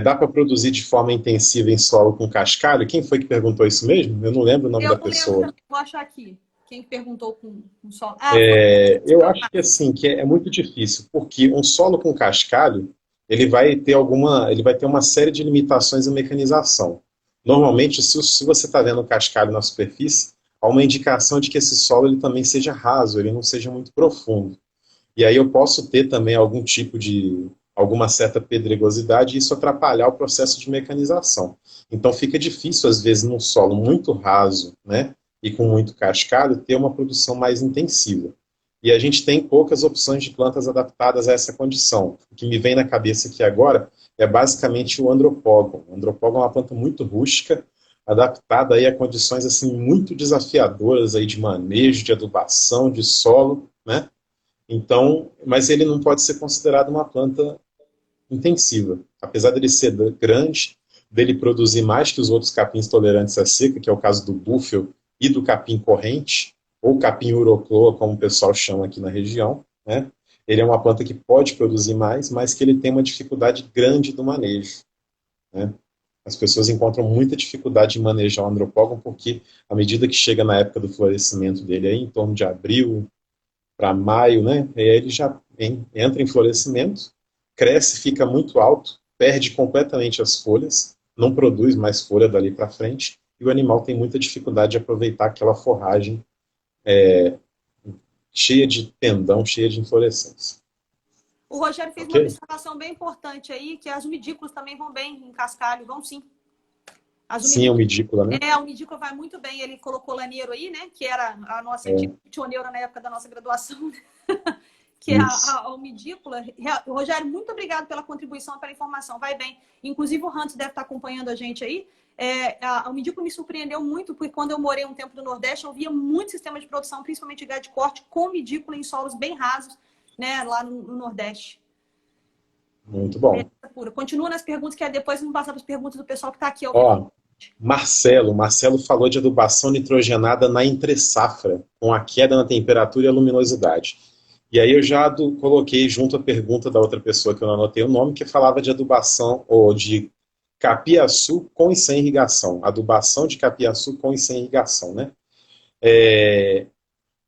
Dá para produzir de forma intensiva em solo com cascalho? Quem foi que perguntou isso mesmo? Eu não lembro o nome Eu da não lembro pessoa. também. Vou achar aqui. Quem perguntou com solo? Foi. Eu acho que assim, que é muito difícil, porque um solo com cascalho, ele vai ter uma série de limitações em mecanização. Normalmente, se você está vendo o cascalho na superfície, há uma indicação de que esse solo ele também seja raso, ele não seja muito profundo. E aí eu posso ter também alguma certa pedregosidade e isso atrapalhar o processo de mecanização. Então fica difícil, às vezes, num solo muito raso, né, e com muito cascalho, ter uma produção mais intensiva. E a gente tem poucas opções de plantas adaptadas a essa condição. O que me vem na cabeça aqui agora é basicamente o andropógon. O andropógon é uma planta muito rústica, adaptada aí a condições assim muito desafiadoras aí de manejo, de adubação, de solo, né? Então, mas ele não pode ser considerado uma planta intensiva. Apesar dele ser grande, dele produzir mais que os outros capins tolerantes à seca, que é o caso do búfalo e do capim corrente, ou capim urocloa, como o pessoal chama aqui na região, né? Ele é uma planta que pode produzir mais, mas que ele tem uma dificuldade grande do manejo, né? As pessoas encontram muita dificuldade em manejar o andropógon porque, à medida que chega na época do florescimento dele, aí, em torno de abril para maio, né? E aí ele já entra em florescimento, cresce, fica muito alto, perde completamente as folhas, não produz mais folha dali para frente, e o animal tem muita dificuldade de aproveitar aquela forragem cheia de tendão, cheia de inflorescência. O Rogério fez uma Ok? observação bem importante aí, que as umidícolas também vão bem em cascalho, vão sim. As Sim, é umidícolas, umidícola, né? a umidícula vai muito bem. Ele colocou laneiro aí, né? Que era a nossa É, pioneira na época da nossa graduação, que é isso. a umidícula. Rogério, muito obrigado pela contribuição, pela informação. Vai bem. Inclusive, o Hans deve estar acompanhando a gente aí. A umidícula me surpreendeu muito, porque quando eu morei um tempo no Nordeste, eu via muito sistema de produção, principalmente de gado de corte, com umidícula em solos bem rasos, né? Lá no Nordeste. Muito bom. Pura. Continua nas perguntas, que depois vamos passar para as perguntas do pessoal que está aqui ao vivo. Ó, Marcelo falou de adubação nitrogenada na entre-safra, com a queda na temperatura e a luminosidade. E aí eu já coloquei junto a pergunta da outra pessoa que eu não anotei o nome, que falava de adubação ou de capiaçu com e sem irrigação. Adubação de capiaçu com e sem irrigação, né?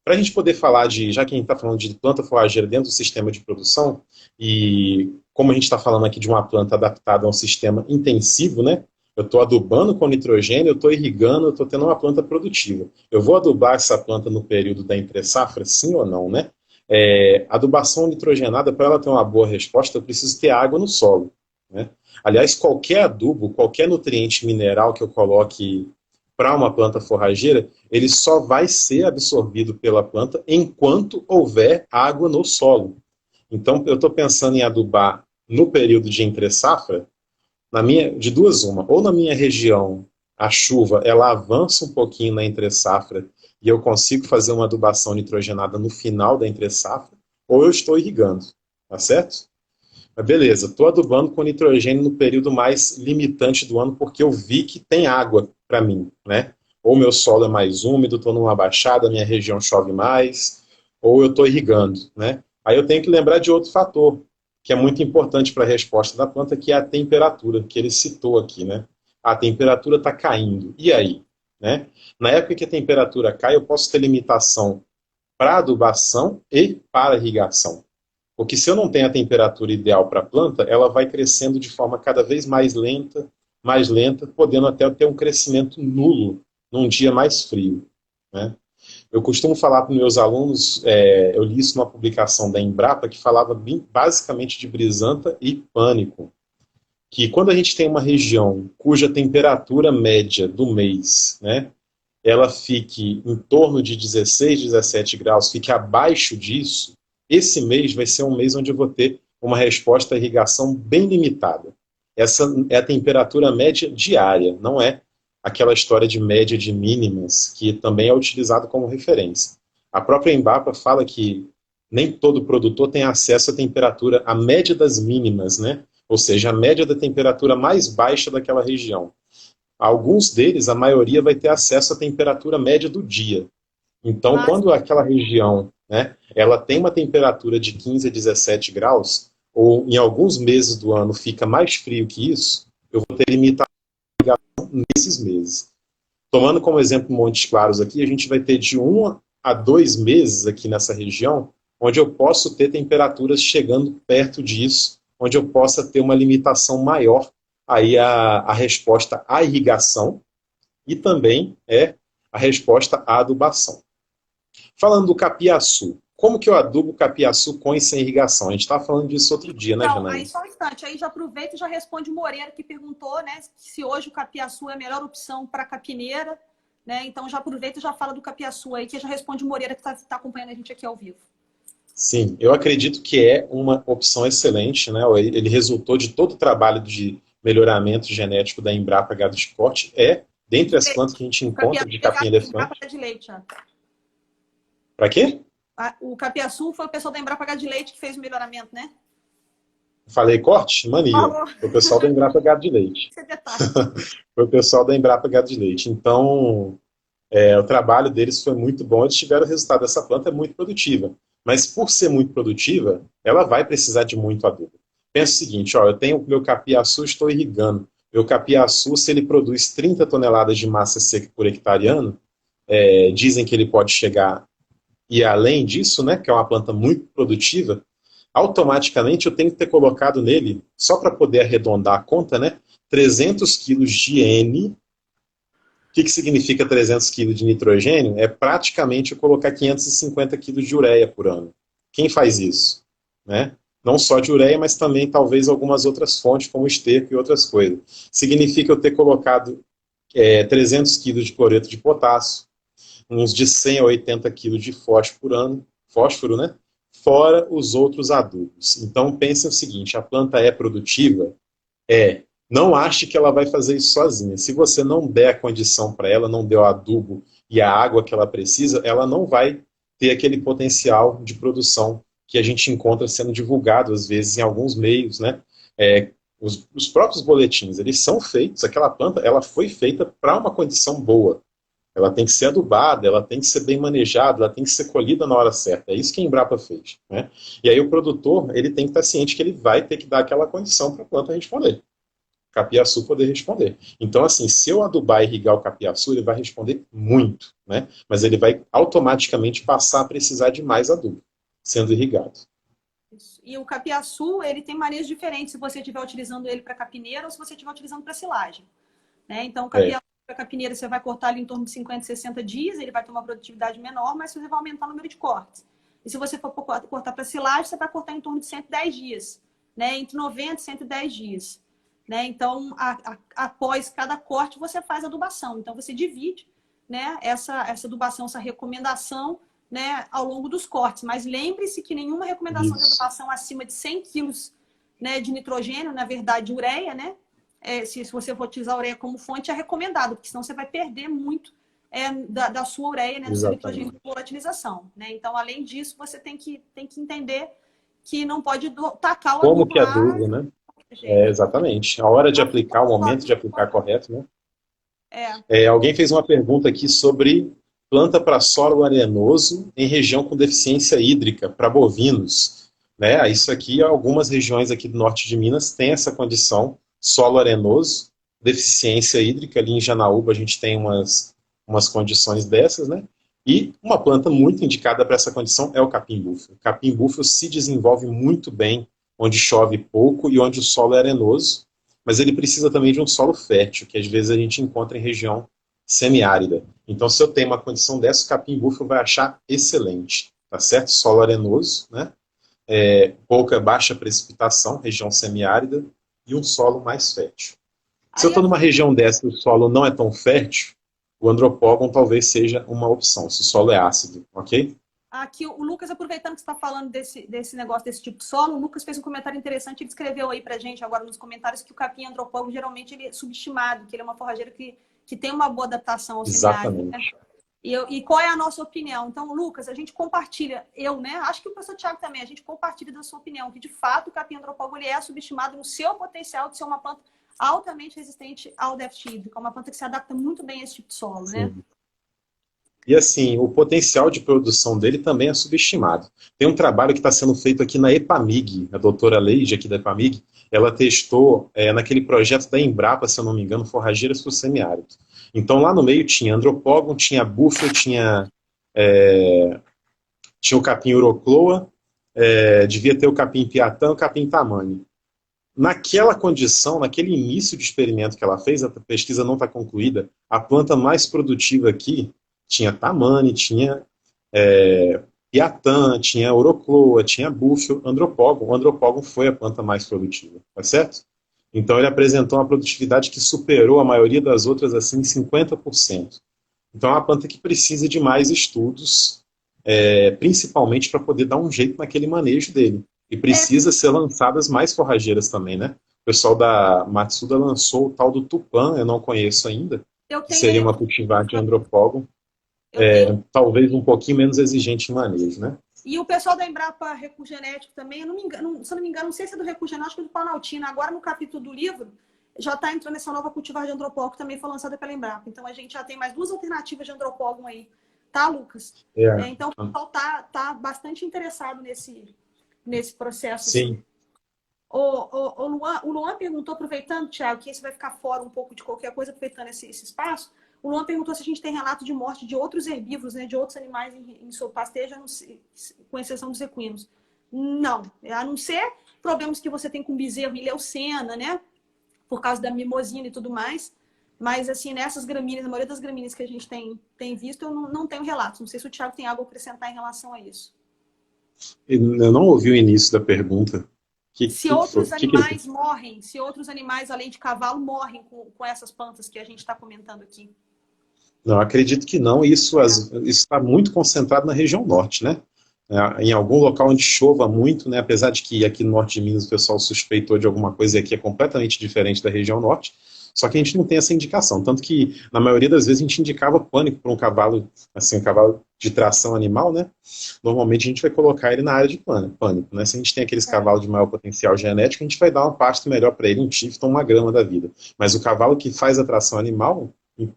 Para a gente poder falar de, já que a gente está falando de planta forrageira dentro do sistema de produção, e como a gente está falando aqui de uma planta adaptada a um sistema intensivo, né? Eu estou adubando com nitrogênio, eu estou irrigando, eu estou tendo uma planta produtiva. Eu vou adubar essa planta no período da entre-safra, sim ou não, né? Adubação nitrogenada, para ela ter uma boa resposta, eu preciso ter água no solo, né? Aliás, qualquer adubo, qualquer nutriente mineral que eu coloque para uma planta forrageira, ele só vai ser absorvido pela planta enquanto houver água no solo. Então, eu estou pensando em adubar no período de entre-safra, de duas uma, ou na minha região a chuva ela avança um pouquinho na entre-safra e eu consigo fazer uma adubação nitrogenada no final da entre-safra, ou eu estou irrigando, tá certo? Mas beleza, estou adubando com nitrogênio no período mais limitante do ano porque eu vi que tem água para mim, né? Ou meu solo é mais úmido, estou numa baixada, minha região chove mais, ou eu estou irrigando, né? Aí eu tenho que lembrar de outro fator, que é muito importante para a resposta da planta, que é a temperatura, que ele citou aqui, né? A temperatura está caindo. E aí? Né? Na época que a temperatura cai, eu posso ter limitação para adubação e para irrigação. Porque se eu não tenho a temperatura ideal para a planta, ela vai crescendo de forma cada vez mais lenta, podendo até ter um crescimento nulo num dia mais frio, né? Eu costumo falar para os meus alunos, eu li isso numa publicação da Embrapa, que falava basicamente de brisanta e pânico, que quando a gente tem uma região cuja temperatura média do mês, né, ela fique em torno de 16, 17 graus, fique abaixo disso, esse mês vai ser um mês onde eu vou ter uma resposta à irrigação bem limitada. Essa é a temperatura média diária, não é aquela história de média de mínimas, que também é utilizado como referência. A própria Embrapa fala que nem todo produtor tem acesso à temperatura, à média das mínimas, né? Ou seja, a média da temperatura mais baixa daquela região. Alguns deles, a maioria, vai ter acesso à temperatura média do dia. Então, quando aquela região, né, ela tem uma temperatura de 15 a 17 graus, ou em alguns meses do ano fica mais frio que isso, eu vou ter limitação nesses meses. Tomando como exemplo Montes Claros aqui, a gente vai ter de 1 a 2 meses aqui nessa região, onde eu posso ter temperaturas chegando perto disso, onde eu possa ter uma limitação maior aí a resposta à irrigação e também a resposta à adubação. Falando do capiaçu, como que eu adubo capiaçu com e sem irrigação? A gente estava falando disso outro dia, né, Janaína? Aí só um instante, aí já aproveita e já responde o Moreira, que perguntou, né, se hoje o capiaçu é a melhor opção para capineira, né? Então já aproveita e já fala do capiaçu aí, que já responde o Moreira, que está acompanhando a gente aqui ao vivo. Sim, eu acredito que é uma opção excelente, né? Ele resultou de todo o trabalho de melhoramento genético da Embrapa Gado de Corte, dentre as plantas que a gente encontra de capim elefante. De leite, Para quê? O capiaçu foi o pessoal da Embrapa Gado de Leite que fez o melhoramento, né? Falei corte? Mania. Foi o pessoal da Embrapa Gado de Leite. Esse é detalhe. Foi o pessoal da Embrapa Gado de Leite. Então, o trabalho deles foi muito bom. Eles tiveram o resultado dessa planta é muito produtiva. Mas por ser muito produtiva, ela vai precisar de muito adubo. Pensa o seguinte, eu tenho meu capiaçu, estou irrigando. Meu capiaçu, se ele produz 30 toneladas de massa seca por hectare ano, dizem que ele pode chegar e além disso, né, que é uma planta muito produtiva, automaticamente eu tenho que ter colocado nele, só para poder arredondar a conta, né, 300 quilos de N. O que significa 300 quilos de nitrogênio? É praticamente eu colocar 550 quilos de ureia por ano. Quem faz isso? Né? Não só de ureia, mas também talvez algumas outras fontes, como esterco e outras coisas. Significa eu ter colocado 300 quilos de cloreto de potássio, uns de 100 a 80 quilos de fósforo por ano, fósforo, né? Fora os outros adubos. Então pense o seguinte, a planta é produtiva? Não ache que ela vai fazer isso sozinha. Se você não der a condição para ela, não der o adubo e a água que ela precisa, ela não vai ter aquele potencial de produção que a gente encontra sendo divulgado, às vezes, em alguns meios, né? Os próprios boletins, eles são feitos, aquela planta, ela foi feita para uma condição boa. Ela tem que ser adubada, ela tem que ser bem manejada, ela tem que ser colhida na hora certa. É isso que a Embrapa fez, né? E aí o produtor, ele tem que estar ciente que ele vai ter que dar aquela condição para a planta responder. Capiaçu poder responder. Então, assim, se eu adubar e irrigar o capiaçu, ele vai responder muito, né? Mas ele vai automaticamente passar a precisar de mais adubo, sendo irrigado. Isso. E o capiaçu, ele tem maneiras diferentes se você estiver utilizando ele para capineira ou se você estiver utilizando para silagem. Né? Então, o capiaçu para capineira, você vai cortar ali em torno de 50, 60 dias, ele vai ter uma produtividade menor, mas você vai aumentar o número de cortes. E se você for cortar para silagem, você vai cortar em torno de 110 dias, né? Entre 90 e 110 dias. Né? Então, após cada corte, você faz adubação. Então, você divide, né, essa adubação, essa recomendação, né, ao longo dos cortes. Mas lembre-se que nenhuma recomendação de adubação acima de 100 quilos, né, de nitrogênio, na verdade, ureia, né? Se você for utilizar a ureia como fonte, é recomendado, porque senão você vai perder muito da sua ureia, né, do seu nitrogênio por volatilização. Né? Então, além disso, você tem que entender que não pode tacar o adubo. Como que adubo, né? Exatamente. A hora de aplicar, o momento de aplicar correto, né? Alguém fez uma pergunta aqui sobre planta para solo arenoso em região com deficiência hídrica, para bovinos. Né? Isso aqui, algumas regiões aqui do norte de Minas têm essa condição, solo arenoso, deficiência hídrica. Ali em Janaúba a gente tem umas condições dessas, né? E uma planta muito indicada para essa condição é o capim-búfalo. O capim-búfalo se desenvolve muito bem onde chove pouco e onde o solo é arenoso, mas ele precisa também de um solo fértil, que às vezes a gente encontra em região semiárida. Então, se eu tenho uma condição dessa, o capim-búfalo vai achar excelente, tá certo? Solo arenoso, né? Baixa precipitação, região semiárida, e um solo mais fértil. Se eu estou numa região dessa e o solo não é tão fértil, o andropógon talvez seja uma opção, se o solo é ácido, ok? Aqui, o Lucas, aproveitando que você está falando desse negócio, desse tipo de solo, o Lucas fez um comentário interessante, ele escreveu aí pra gente agora nos comentários que o capim andropógon geralmente ele é subestimado, que ele é uma forrageira que tem uma boa adaptação ao semiárido. Né? E qual é a nossa opinião? Então, Lucas, a gente compartilha, né? Acho que o professor Thiago também, a gente compartilha da sua opinião, que de fato o capim andropógon ele é subestimado no seu potencial de ser uma planta altamente resistente ao déficit hídrico, é uma planta que se adapta muito bem a esse tipo de solo, né? E assim, o potencial de produção dele também é subestimado. Tem um trabalho que está sendo feito aqui na EPAMIG, a doutora Leide aqui da EPAMIG, ela testou naquele projeto da Embrapa, se eu não me engano, forrageiras para o semiárido. Então lá no meio tinha andropógon, tinha búfalo, tinha o capim urocloa, devia ter o capim piatã, o capim tamani. Naquela condição, naquele início de experimento que ela fez, a pesquisa não está concluída, a planta mais produtiva aqui tinha tamani, tinha piatã, tinha urocloa, tinha búfalo, andropógon. O andropógon foi a planta mais produtiva, tá certo? Então ele apresentou uma produtividade que superou a maioria das outras assim em 50%. Então é uma planta que precisa de mais estudos, principalmente para poder dar um jeito naquele manejo dele. E precisa ser lançadas mais forrageiras também, né? O pessoal da Matsuda lançou o tal do Tupã, eu não conheço ainda, que seria uma cultivar de andropógon, talvez um pouquinho menos exigente em manejo, né? E o pessoal da Embrapa Recurso Genético também, se eu não me engano, não sei se é do Recurso Genético ou do Planaltina, agora no capítulo do livro, já está entrando essa nova cultivar de andropógon, que também foi lançada pela Embrapa. Então a gente já tem mais 2 alternativas de andropógon aí, tá, Lucas? Então o pessoal tá bastante interessado nesse processo. Sim. Assim. O Luan perguntou, aproveitando, Thiago, que esse vai ficar fora um pouco de qualquer coisa, aproveitando esse espaço, o Luan perguntou se a gente tem relato de morte de outros herbívoros, né, de outros animais em seu pastejo, com exceção dos equinos. Não, a não ser problemas que você tem com bezerro e leucena, né? Por causa da mimosina e tudo mais. Mas, assim, nessas gramíneas, a maioria das gramíneas que a gente tem visto, eu não tenho relatos. Não sei se o Thiago tem algo a acrescentar em relação a isso. Eu não ouvi o início da pergunta. Se Foi? outros animais morrem, se outros animais, além de cavalo, morrem com essas plantas que a gente está comentando aqui. Não, acredito que não. Isso está muito concentrado na região norte, né? Em algum local onde chova muito, né? Apesar de que aqui no norte de Minas o pessoal suspeitou de alguma coisa e aqui é completamente diferente da região norte. Só que a gente não tem essa indicação. Tanto que, na maioria das vezes, a gente indicava pânico para um cavalo, assim, um cavalo de tração animal, né? Normalmente a gente vai colocar ele na área de pânico, né? Se a gente tem aqueles cavalos de maior potencial genético, a gente vai dar um pasto melhor para ele, um tifton, uma grama da vida. Mas o cavalo que faz a tração animal,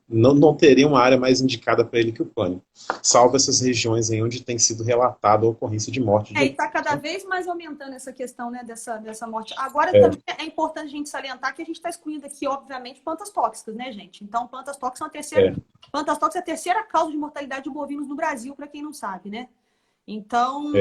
não teria uma área mais indicada para ele que o pânico, salvo essas regiões em onde tem sido relatada a ocorrência de morte de E está cada vez mais aumentando essa questão, né, dessa morte. Agora, também é importante a gente salientar que a gente está excluindo aqui, obviamente, plantas tóxicas, né, gente? Então, plantas tóxicas plantas tóxicas é a terceira causa de mortalidade de bovinos no Brasil, para quem não sabe, né? Então,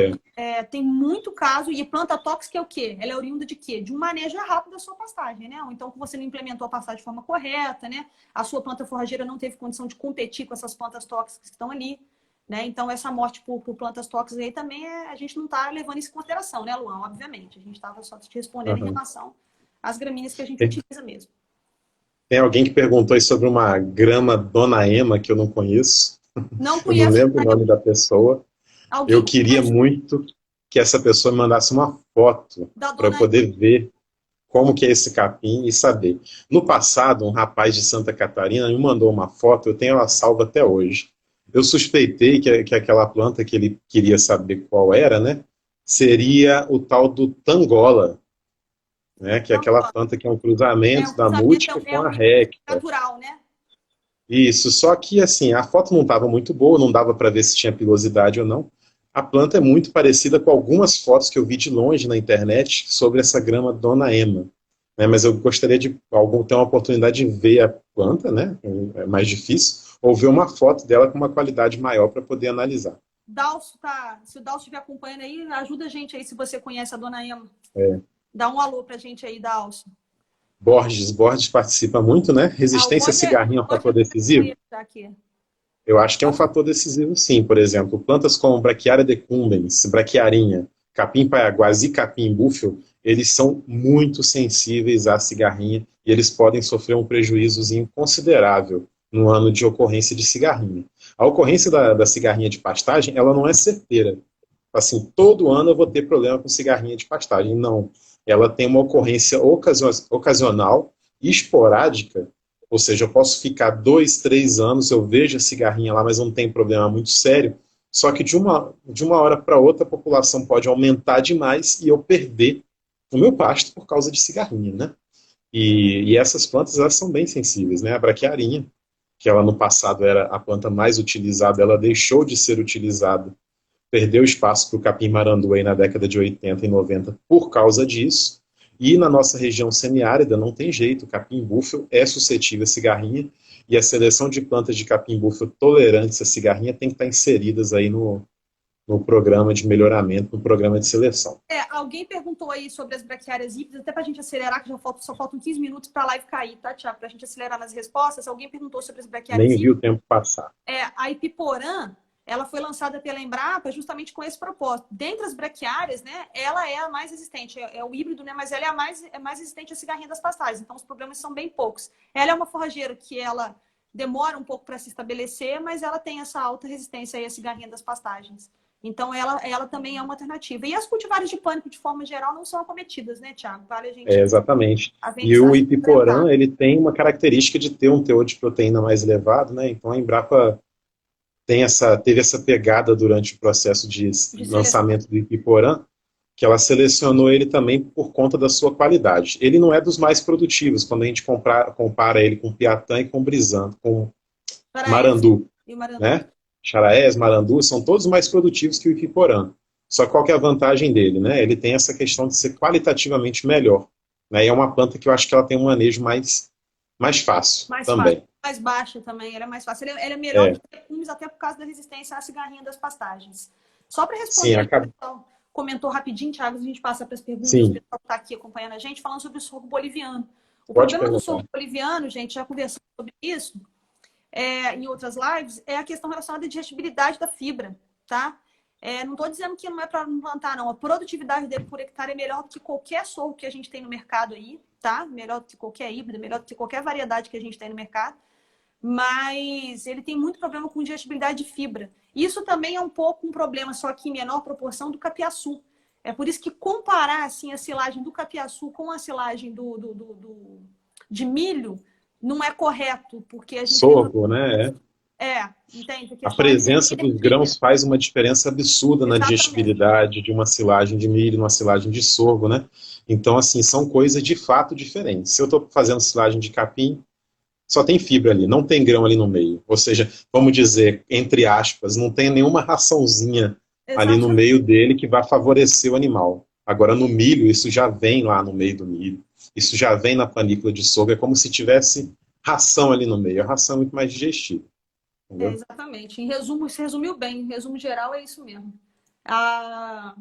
tem muito caso, e planta tóxica é o quê? Ela é oriunda de quê? De um manejo rápido da sua pastagem, né? Ou então que você não implementou a pastagem de forma correta, né? A sua planta forrageira não teve condição de competir com essas plantas tóxicas que estão ali, né? Então, essa morte por plantas tóxicas aí também a gente não está levando isso em consideração, né, Luan? Obviamente. A gente estava só te respondendo em relação às gramíneas que a gente utiliza mesmo. Tem alguém que perguntou aí sobre uma grama Dona Ema, que eu não conheço. Não Eu não conheço. lembro o nome da pessoa. Eu queria muito que essa pessoa me mandasse uma foto para eu poder ver como que é esse capim e saber. No passado, um rapaz de Santa Catarina me mandou uma foto, eu tenho ela salva até hoje. Eu suspeitei que aquela planta que ele queria saber qual era, né, seria o tal do tangola, né, que é aquela planta que é um cruzamento da mútica com a réquia. Natural, né? Isso, só que assim, a foto não estava muito boa, não dava para ver se tinha pilosidade ou não. A planta é muito parecida com algumas fotos que eu vi de longe na internet sobre essa grama Dona Ema. Né, mas eu gostaria de ter uma oportunidade de ver a planta, né? É mais difícil, ou ver uma foto dela com uma qualidade maior para poder analisar. Dalcio se o Dalcio estiver acompanhando aí, ajuda a gente aí se você conhece a Dona Ema. É. Dá um alô pra gente aí, Dalcio. Borges participa muito, né? Resistência a cigarrinho é um fator decisivo? Eu acho que é um fator decisivo, sim. Por exemplo, plantas como Brachiaria decumbens, Brachiarinha, Capim-paiaguás e Capim-búfio, eles são muito sensíveis à cigarrinha e eles podem sofrer um prejuízozinho considerável no ano de ocorrência de cigarrinha. A ocorrência da cigarrinha de pastagem, ela não é certeira. Assim, todo ano eu vou ter problema com cigarrinha de pastagem. Não. Ela tem uma ocorrência ocasional e esporádica, ou seja, eu posso ficar 2, 3 anos, eu vejo a cigarrinha lá, mas não tem problema muito sério, só que de uma hora para outra a população pode aumentar demais e eu perder o meu pasto por causa de cigarrinha, né? E essas plantas, elas são bem sensíveis, né? A braquiarinha, que ela no passado era a planta mais utilizada, ela deixou de ser utilizada, perdeu espaço para o capim-marandu aí na década de 80 e 90 por causa disso. E na nossa região semiárida não tem jeito, o capim-búfio é suscetível a cigarrinha e a seleção de plantas de capim-búfio tolerantes à cigarrinha tem que estar inseridas aí no programa de melhoramento, no programa de seleção. Alguém perguntou aí sobre as braquiárias híbridas, até para a gente acelerar, que só faltam 15 minutos para a live cair, tá, Thiago? Para a gente acelerar nas respostas, alguém perguntou sobre as braquiárias híbridas. Nem vi o tempo passar. A Ipiporã, ela foi lançada pela Embrapa justamente com esse propósito. Dentre as braquiárias, né, ela é a mais resistente, é o híbrido, né, mas ela é mais resistente à cigarrinha das pastagens, então os problemas são bem poucos. Ela é uma forrageira que ela demora um pouco para se estabelecer, mas ela tem essa alta resistência aí à cigarrinha das pastagens. Então, ela também é uma alternativa. E as cultivares de pânico, de forma geral, não são acometidas, né, Thiago? Vale a gente... exatamente. E o Ipiporã, ele tem uma característica de ter um teor de proteína mais elevado, né? Então, a Embrapa teve essa pegada durante o processo de lançamento do Ipiporã, que ela selecionou ele também por conta da sua qualidade. Ele não é dos mais produtivos, quando a gente compara ele com Piatã e com Brisant, com Marandu, né? Charaés, Marandu, são todos mais produtivos que o Ipiporã. Só qual que é a vantagem dele, né? Ele tem essa questão de ser qualitativamente melhor, né? E é uma planta que eu acho que ela tem um manejo mais fácil também. Fácil, mais baixa também, ela é mais fácil. Ele é melhor que o legumes, até por causa da resistência à cigarrinha das pastagens. Só para responder, pessoal, comentou rapidinho, Thiago, a gente passa para as perguntas, o Sim, pessoal está aqui acompanhando a gente, falando sobre o sorgo boliviano. O pode problema do perguntar. sorgo boliviano, gente, já conversamos sobre isso em outras lives, é a questão relacionada à digestibilidade da fibra, tá? Não estou dizendo que não é para não plantar, não. A produtividade dele por hectare é melhor do que qualquer sorgo que a gente tem no mercado aí, tá? Melhor do que qualquer híbrido, melhor do que qualquer variedade que a gente tem no mercado. Mas ele tem muito problema com digestibilidade de fibra. Isso também é um pouco um problema, só que em menor proporção, do capiaçu. É por isso que comparar assim, a silagem do capiaçu com a silagem de milho não é correto, porque a gente tem uma... Sorgo, né? entende? A A questão é presença dos energia. grãos faz uma diferença absurda na Exatamente. digestibilidade de uma silagem de milho, numa silagem de sorgo, né? Então, assim, são coisas de fato diferentes. Se eu estou fazendo silagem de capim, só tem fibra ali, não tem grão ali no meio. Ou seja, vamos dizer, entre aspas, não tem nenhuma raçãozinha ali no Exatamente. meio dele que vai favorecer o animal. Agora, no milho, isso já vem lá no meio do milho. Isso já vem na panícula de sorgo. É como se tivesse ração ali no meio. A ração é muito mais digestiva, entendeu? Exatamente. Em resumo, se resumiu bem. Em resumo geral, é isso mesmo.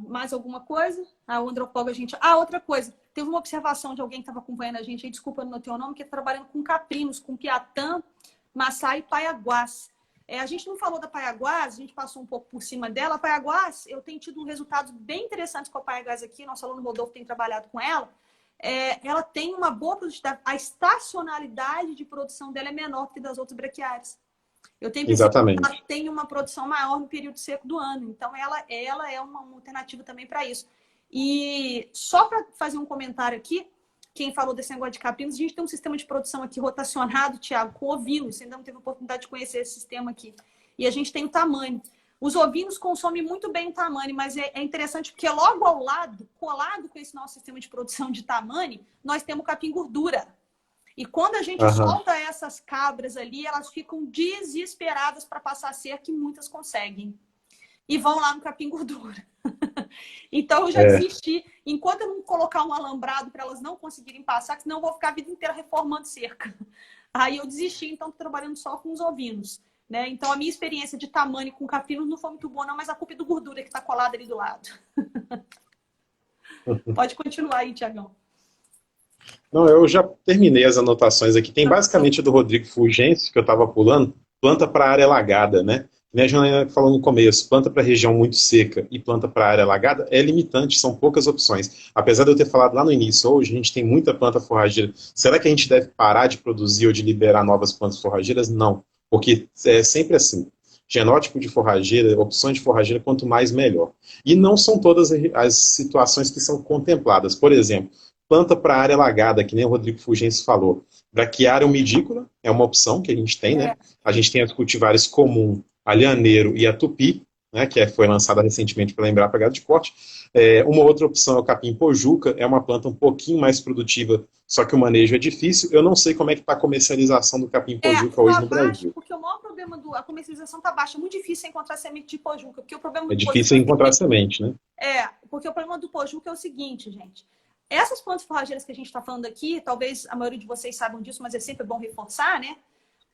Mais alguma coisa? O antropólogo, a gente. Outra coisa. Teve uma observação de alguém que estava acompanhando a gente aí, desculpa não ter o nome, que está trabalhando com caprinos, com piatã, maçá e paiaguás. A gente não falou da paiaguás, a gente passou um pouco por cima dela. A paiaguás, eu tenho tido resultados bem interessantes com a paiaguás aqui. Nosso aluno Rodolfo tem trabalhado com ela. Ela tem uma boa produtividade. A estacionalidade de produção dela é menor que das outras braquiárias. Eu tenho percebido que ela Exatamente. tem uma produção maior no período seco do ano. Então, ela é uma alternativa também para isso. E só para fazer um comentário aqui, quem falou desse negócio de caprinos, a gente tem um sistema de produção aqui rotacionado, Thiago, com ovinos. Você ainda não teve a oportunidade de conhecer esse sistema aqui. E a gente tem o tamanho. Os ovinos consomem muito bem o tamanho, mas é interessante porque logo ao lado, colado com esse nosso sistema de produção de tamanho, nós temos o capim gordura. E quando a gente Aham. solta essas cabras ali, elas ficam desesperadas para passar a cerca, e muitas conseguem. E vão lá no capim gordura. Então eu já É. desisti. Enquanto eu não colocar um alambrado para elas não conseguirem passar, senão eu vou ficar a vida inteira reformando cerca. Aí eu desisti, então estou trabalhando só com os ovinos. Né? Então a minha experiência de tamanho com capinos não foi muito boa, não, mas a culpa é do gordura que está colada ali do lado. Pode continuar aí, Tiagão. Não, eu já terminei as anotações aqui. Tem basicamente do Rodrigo Fulgêncio, que eu estava pulando, planta para área alagada, né? Nem a Janaína falou no começo, planta para região muito seca e planta para área alagada é limitante, são poucas opções. Apesar de eu ter falado lá no início, hoje a gente tem muita planta forrageira. Será que a gente deve parar de produzir ou de liberar novas plantas forrageiras? Não, porque é sempre assim. Genótipo de forrageira, opções de forrageira, quanto mais melhor. E não são todas as situações que são contempladas. Por exemplo, planta para área alagada, que nem o Rodrigo Fulgêncio falou. Braquiária umidícola é uma opção que a gente tem, né? A gente tem as cultivares comum, a Lhaneiro e a Tupi, né, que foi lançada recentemente pela Embrapa Gado de Corte. Uma outra opção é o capim pojuca, é uma planta um pouquinho mais produtiva, só que o manejo é difícil. Eu não sei como é que está a comercialização do capim pojuca hoje Tá no baixo, Brasil. porque o maior problema da comercialização tá baixa. É muito difícil encontrar semente de pojuca, porque o problema É do pojuca difícil é o encontrar seguinte. semente, né? Porque o problema do pojuca é o seguinte, gente. Essas plantas forrageiras que a gente está falando aqui, talvez a maioria de vocês saibam disso, mas é sempre bom reforçar, né?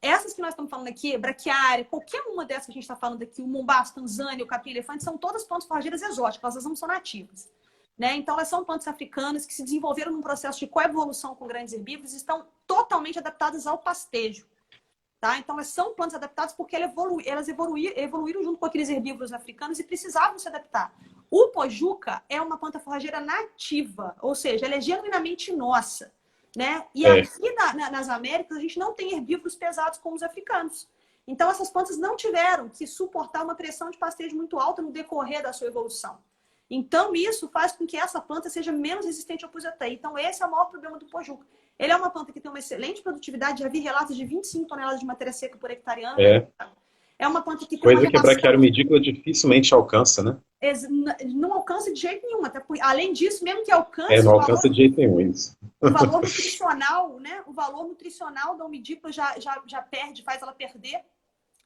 Essas que nós estamos falando aqui, braquiária, qualquer uma dessas que a gente está falando aqui, o mombaço, Tanzânia, o capim-elefante, são todas plantas forrageiras exóticas, elas não são nativas. Né? Então, elas são plantas africanas que se desenvolveram num processo de coevolução com grandes herbívoros e estão totalmente adaptadas ao pastejo. Tá? Então, elas são plantas adaptadas porque elas evoluíram junto com aqueles herbívoros africanos e precisavam se adaptar. O pojuca é uma planta forrageira nativa, ou seja, ela é genuinamente nossa. Né? E aqui nas Américas, a gente não tem herbívoros pesados como os africanos. Então, essas plantas não tiveram que suportar uma pressão de pastejo muito alta no decorrer da sua evolução. Então, isso faz com que essa planta seja menos resistente ao puseté. Então, esse é o maior problema do pojuca. Ele é uma planta que tem uma excelente produtividade, já vi relatos de 25 toneladas de matéria seca por hectare ano. É uma planta que tem uma Coisa que a relação... braquiária umidícola dificilmente alcança, né? Não alcança de jeito nenhum. Até além disso, mesmo que alcance, Não alcança de jeito nenhum isso. O valor nutricional, né? O valor nutricional da umidícola já perde, faz ela perder,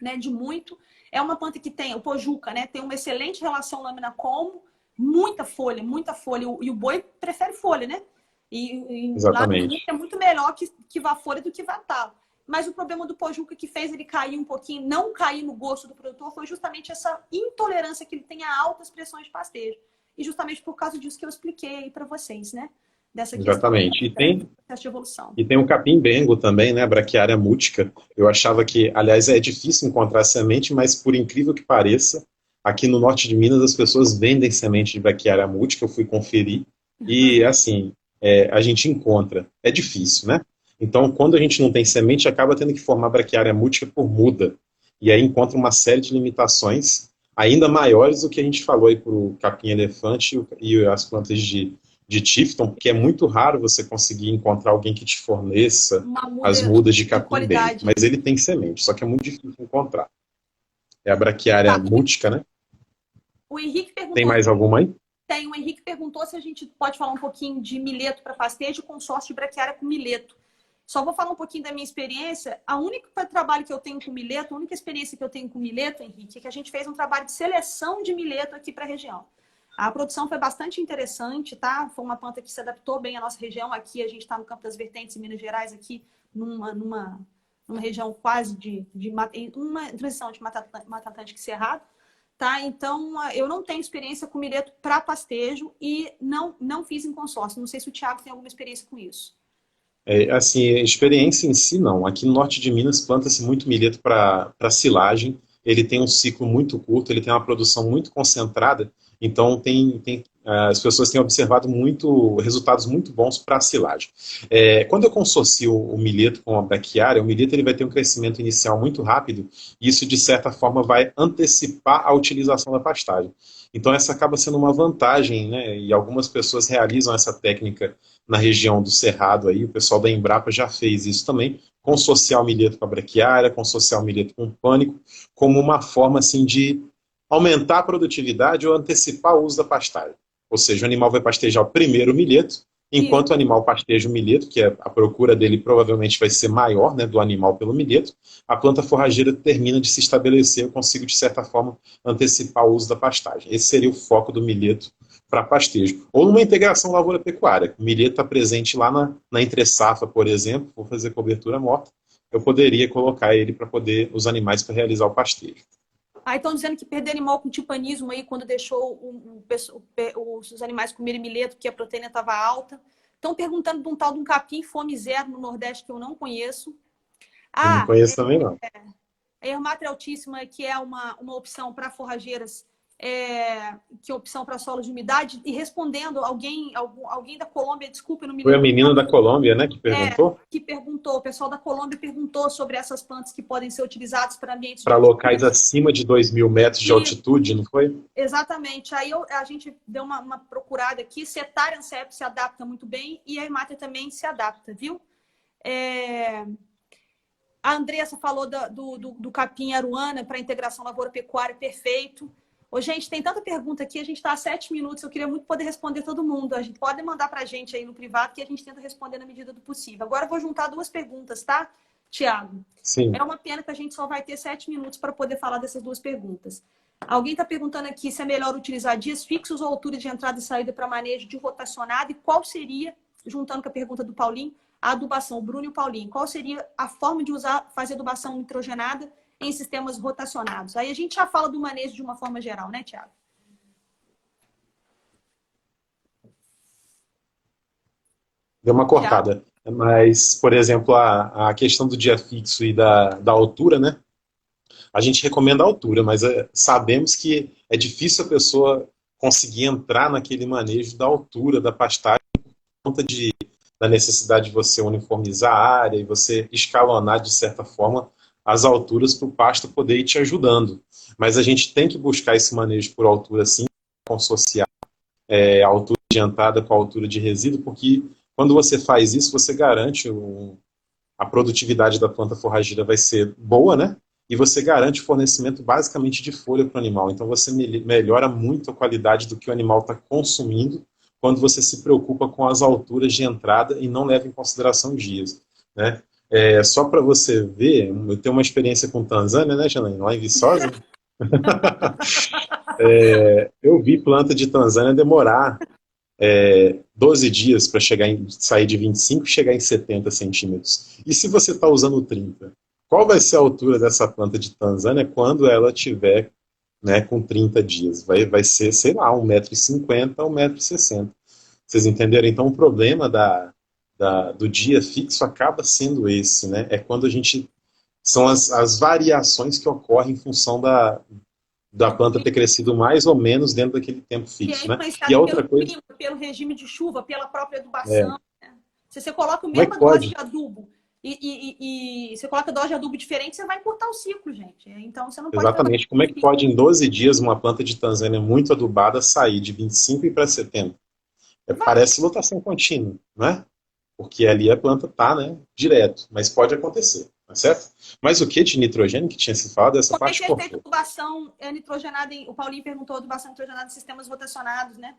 né? De muito. É uma planta que tem, o pojuca, né? Tem uma excelente relação lâmina-colmo, muita folha. E o boi prefere folha, né? E lá no Rio Exatamente. é muito melhor que vá folha do que vá talo. Mas o problema do pojuca que fez ele cair um pouquinho, não cair no gosto do produtor, foi justamente essa intolerância que ele tem a altas pressões de pastejo. e justamente por causa disso que eu expliquei para vocês, né? Dessa questão Exatamente. do processo de evolução. E tem o capim-bengo também, né? Braquiária mútica. Eu achava que, aliás, é difícil encontrar semente, mas por incrível que pareça, aqui no norte de Minas as pessoas vendem semente de braquiária mútica. Eu fui conferir e, assim, a gente encontra. É difícil, né? Então, quando a gente não tem semente, acaba tendo que formar braquiária mútica por muda. E aí encontra uma série de limitações ainda maiores do que a gente falou aí para o capim-elefante e as plantas de Tifton, porque é muito raro você conseguir encontrar alguém que te forneça Uma as muda mudas de de capim-bengo. qualidade. Mas ele tem semente, só que é muito difícil encontrar. É a braquiária Tá. mútica, né? O Henrique Tem perguntou. mais alguma aí? O Henrique perguntou se a gente pode falar um pouquinho de mileto para pastejo, consórcio de braquiária com mileto. Só vou falar um pouquinho da minha experiência. A única trabalho que eu tenho com mileto, a única experiência que eu tenho com mileto, Henrique, é que a gente fez um trabalho de seleção de mileto aqui para a região. A produção foi bastante interessante, tá? Foi uma planta que se adaptou bem à nossa região. Aqui a gente está no Campo das Vertentes, em Minas Gerais, aqui numa região quase uma transição de Mata Atlântica e Cerrado. Tá? Então, eu não tenho experiência com mileto para pastejo e não fiz em consórcio. Não sei se o Thiago tem alguma experiência com isso. Assim, experiência em si, não. Aqui no norte de Minas planta-se muito milheto para silagem. Ele tem um ciclo muito curto, ele tem uma produção muito concentrada. Então, as pessoas têm observado resultados muito bons para a silagem. Quando eu consorcio o milheto com a braquiária, o milheto ele vai ter um crescimento inicial muito rápido e isso, de certa forma, vai antecipar a utilização da pastagem. Então, essa acaba sendo uma vantagem, né? E algumas pessoas realizam essa técnica na região do Cerrado. Aí, o pessoal da Embrapa já fez isso também, consorciar o milheto com a braquiária, consorciar o milheto com o pânico, como uma forma assim, de aumentar a produtividade ou antecipar o uso da pastagem. Ou seja, o animal vai pastejar o primeiro milheto, enquanto o animal pasteja o milheto, que a procura dele provavelmente vai ser maior, né, do animal pelo milheto, a planta forrageira termina de se estabelecer. Eu consigo, de certa forma, antecipar o uso da pastagem. Esse seria o foco do milheto para pastejo. Ou numa integração lavoura-pecuária. O milheto está presente lá na entre-safra, por exemplo, vou fazer cobertura morta, eu poderia colocar ele para poder os animais para realizar o pastejo. Estão dizendo que perder animal com tipanismo aí, quando deixou os animais comerem mileto, que a proteína estava alta. Estão perguntando de um tal de um capim fome zero no Nordeste, que eu não conheço. Eu não conheço também, não. A Ermatra altíssima, que é uma opção para forrageiras, que é opção para solos de umidade. E respondendo, alguém da Colômbia, desculpa, eu não me lembro. Foi a menina da Colômbia, né, que perguntou? Que perguntou, o pessoal da Colômbia perguntou sobre essas plantas que podem ser utilizadas para ambientes para locais acima de 2.000 metros de altitude, não foi? Exatamente. Aí a gente deu uma procurada aqui. Cetarian ceps se adapta muito bem e a Ermatra também se adapta, viu? A Andressa falou do capim aruana para integração lavoura-pecuária, perfeito. Ô, gente, tem tanta pergunta aqui, a gente está há 7 minutos, eu queria muito poder responder todo mundo. A gente pode mandar para a gente aí no privado que a gente tenta responder na medida do possível. Agora eu vou juntar 2 perguntas, tá, Thiago? Sim. É uma pena que a gente só vai ter 7 minutos para poder falar dessas 2 perguntas. Alguém está perguntando aqui se é melhor utilizar dias fixos ou altura de entrada e saída para manejo de rotacionado e qual seria, juntando com a pergunta do Paulinho, a adubação, o Bruno e o Paulinho, qual seria a forma de fazer adubação nitrogenada em sistemas rotacionados? Aí a gente já fala do manejo de uma forma geral, né, Thiago? Deu uma cortada. Thiago? Mas, por exemplo, a questão do dia fixo e da altura, né? A gente recomenda a altura, mas sabemos que é difícil a pessoa conseguir entrar naquele manejo da altura da pastagem por conta da necessidade de você uniformizar a área e você escalonar, de certa forma, as alturas para o pasto poder ir te ajudando. Mas a gente tem que buscar esse manejo por altura, sim, consociar a altura de entrada com a altura de resíduo, porque quando você faz isso, você garante a produtividade da planta forrageira vai ser boa, né? E você garante o fornecimento basicamente de folha para o animal. Então você melhora muito a qualidade do que o animal está consumindo quando você se preocupa com as alturas de entrada e não leva em consideração dias, né? Só para você ver, eu tenho uma experiência com Tanzânia, né, Janaína, lá em Viçosa. Eu vi planta de Tanzânia demorar 12 dias para sair de 25 e chegar em 70 centímetros. E se você está usando 30? Qual vai ser a altura dessa planta de Tanzânia quando ela estiver né, com 30 dias. Vai ser, sei lá, 1,50 m a 1,60 m. Vocês entenderam? Então, o problema do dia fixo acaba sendo esse, né? É quando a gente... São as variações que ocorrem em função da planta ter crescido mais ou menos dentro daquele tempo Que é fixo, né? E a influenciado outra pelo coisa... clima, pelo regime de chuva, pela própria É, adubação. Né? Se você coloca a como é que mesma dose de pode? adubo e você coloca dose de adubo diferente, você vai encurtar o ciclo, gente. Então, você não pode trabalhar Exatamente. Como é que com pode, em 12 dias, uma planta de Tanzânia muito adubada sair de 25 e para 70? vai. Parece lotação contínua, né? Porque ali a planta está, né, direto, mas pode acontecer, tá certo? Mas o que de nitrogênio que tinha se falado, essa Como é que parte é feita a cortou. adubação nitrogenada? O Paulinho perguntou adubação nitrogenada em sistemas rotacionados, né?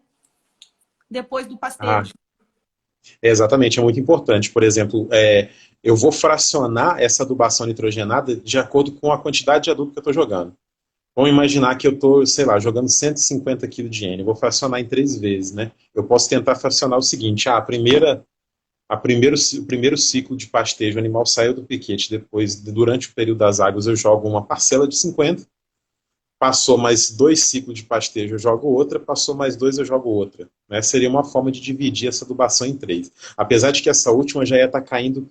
Depois do Ah, pastejo. exatamente, é muito importante. Por exemplo, eu vou fracionar essa adubação nitrogenada de acordo com a quantidade de adubo que eu estou jogando. Vamos imaginar que eu estou, sei lá, jogando 150 kg de N. Eu vou fracionar em 3 vezes, né? Eu posso tentar fracionar o seguinte: o primeiro ciclo de pastejo, o animal saiu do piquete, depois, durante o período das águas, eu jogo uma parcela de 50, passou mais 2 ciclos de pastejo, eu jogo outra, passou mais 2, eu jogo outra. Né? Seria uma forma de dividir essa adubação em 3. Apesar de que essa última já ia estar caindo,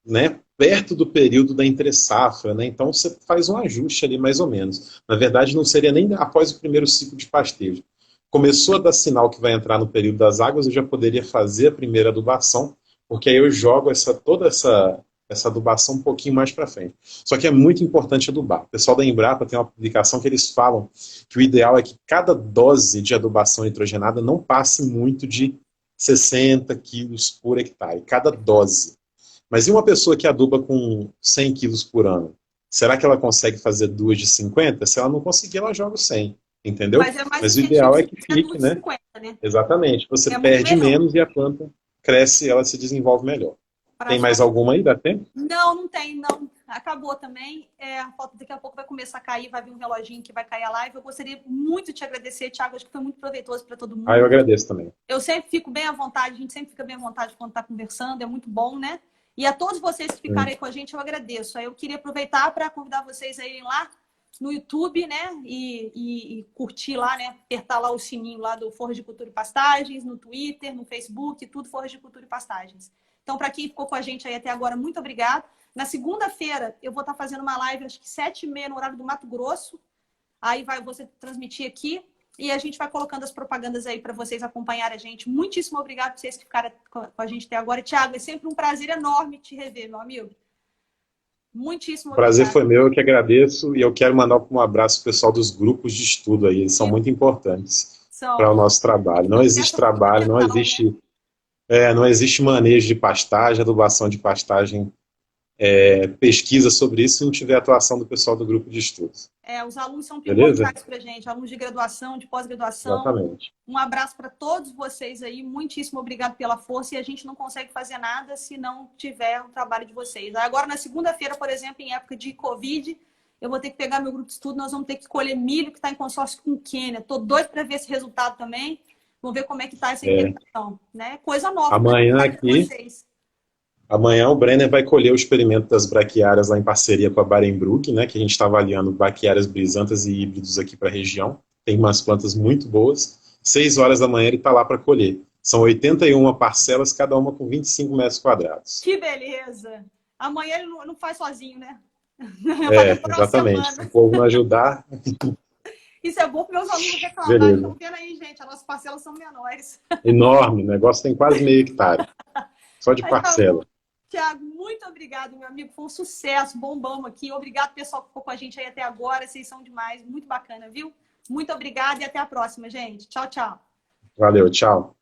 né, perto do período da entre-safra, né? Então você faz um ajuste ali mais ou menos. Na verdade, não seria nem após o primeiro ciclo de pastejo. Começou a dar sinal que vai entrar no período das águas, eu já poderia fazer a primeira adubação, porque aí eu jogo toda essa adubação um pouquinho mais para frente. Só que é muito importante adubar. O pessoal da Embrapa tem uma publicação que eles falam que o ideal é que cada dose de adubação nitrogenada não passe muito de 60 quilos por hectare, cada dose. Mas e uma pessoa que aduba com 100 quilos por ano? Será que ela consegue fazer duas de 50? Se ela não conseguir, ela joga o 100, entendeu? Mas é mais Mas o efetivo ideal é se que fizer fique, duas de né? 50, né? Exatamente. Você É muito perde melhor menos e a planta cresce, ela se desenvolve melhor. para Tem as mais próximas. alguma aí? Dá tempo? Não, não tem, não. Acabou também. A foto daqui a pouco vai começar a cair, vai vir um reloginho que vai cair a live. Eu gostaria muito de te agradecer, Thiago. Acho que foi muito proveitoso para todo Ah, eu mundo. agradeço também. Eu sempre fico bem à vontade, a gente sempre fica bem à vontade quando está conversando, é muito bom, né? E a todos vocês que ficarem aí com a gente, eu agradeço. Aí eu queria aproveitar para convidar vocês a irem lá no YouTube, né? E curtir lá, né? Apertar lá o sininho lá do Forras de Cultura e Pastagens, no Twitter, no Facebook, tudo Forras de Cultura e Pastagens. Então, para quem ficou com a gente aí até agora, muito obrigado. Na segunda-feira, eu vou estar fazendo uma live, acho que 7h30, no horário do Mato Grosso. Aí você transmitir aqui. E a gente vai colocando as propagandas aí para vocês acompanharem a gente. Muitíssimo obrigado por vocês que ficaram com a gente até agora. Thiago, é sempre um prazer enorme te rever, meu amigo. Muitíssimo O prazer obrigado. foi meu, eu que agradeço. E eu quero mandar um abraço pro pessoal dos grupos de estudo aí. Eles são Que muito importantes para são o nosso trabalho. Não existe peça trabalho, fundamental, né? não existe manejo de pastagem, adubação de pastagem, pesquisa sobre isso se não tiver atuação do pessoal do grupo de estudos. Os alunos são Beleza? primordiais para a gente, alunos de graduação, de pós-graduação. Exatamente. Um abraço para todos vocês aí, muitíssimo obrigado pela força. E a gente não consegue fazer nada se não tiver o trabalho de vocês. Agora, na segunda-feira, por exemplo, em época de Covid, eu vou ter que pegar meu grupo de estudo, nós vamos ter que colher milho que está em consórcio com o Quênia. Estou doido para ver esse resultado também. Vamos ver como é que está essa integração. Né? Coisa nova para Amanhã aqui, vocês. amanhã o Brenner vai colher o experimento das braquiárias lá em parceria com a Barenbrug, né, que a gente está avaliando braquiárias brisantas e híbridos aqui para a região. Tem umas plantas muito boas. 6 horas da manhã ele está lá para colher. São 81 parcelas, cada uma com 25 metros quadrados. Que beleza! Amanhã ele não faz sozinho, né? Exatamente. Se o povo não ajudar... Isso é bom para meus alunos reclamarem. Beleza. Estão vendo aí, gente? As nossas parcelas são menores. Enorme, o negócio tem quase meio hectare. Só de parcela. Tiago, muito obrigado, meu amigo. Foi um sucesso, bombamos aqui. Obrigado, pessoal, que ficou com a gente aí até agora. Vocês são demais. Muito bacana, viu? Muito obrigada e até a próxima, gente. Tchau, tchau. Valeu, tchau.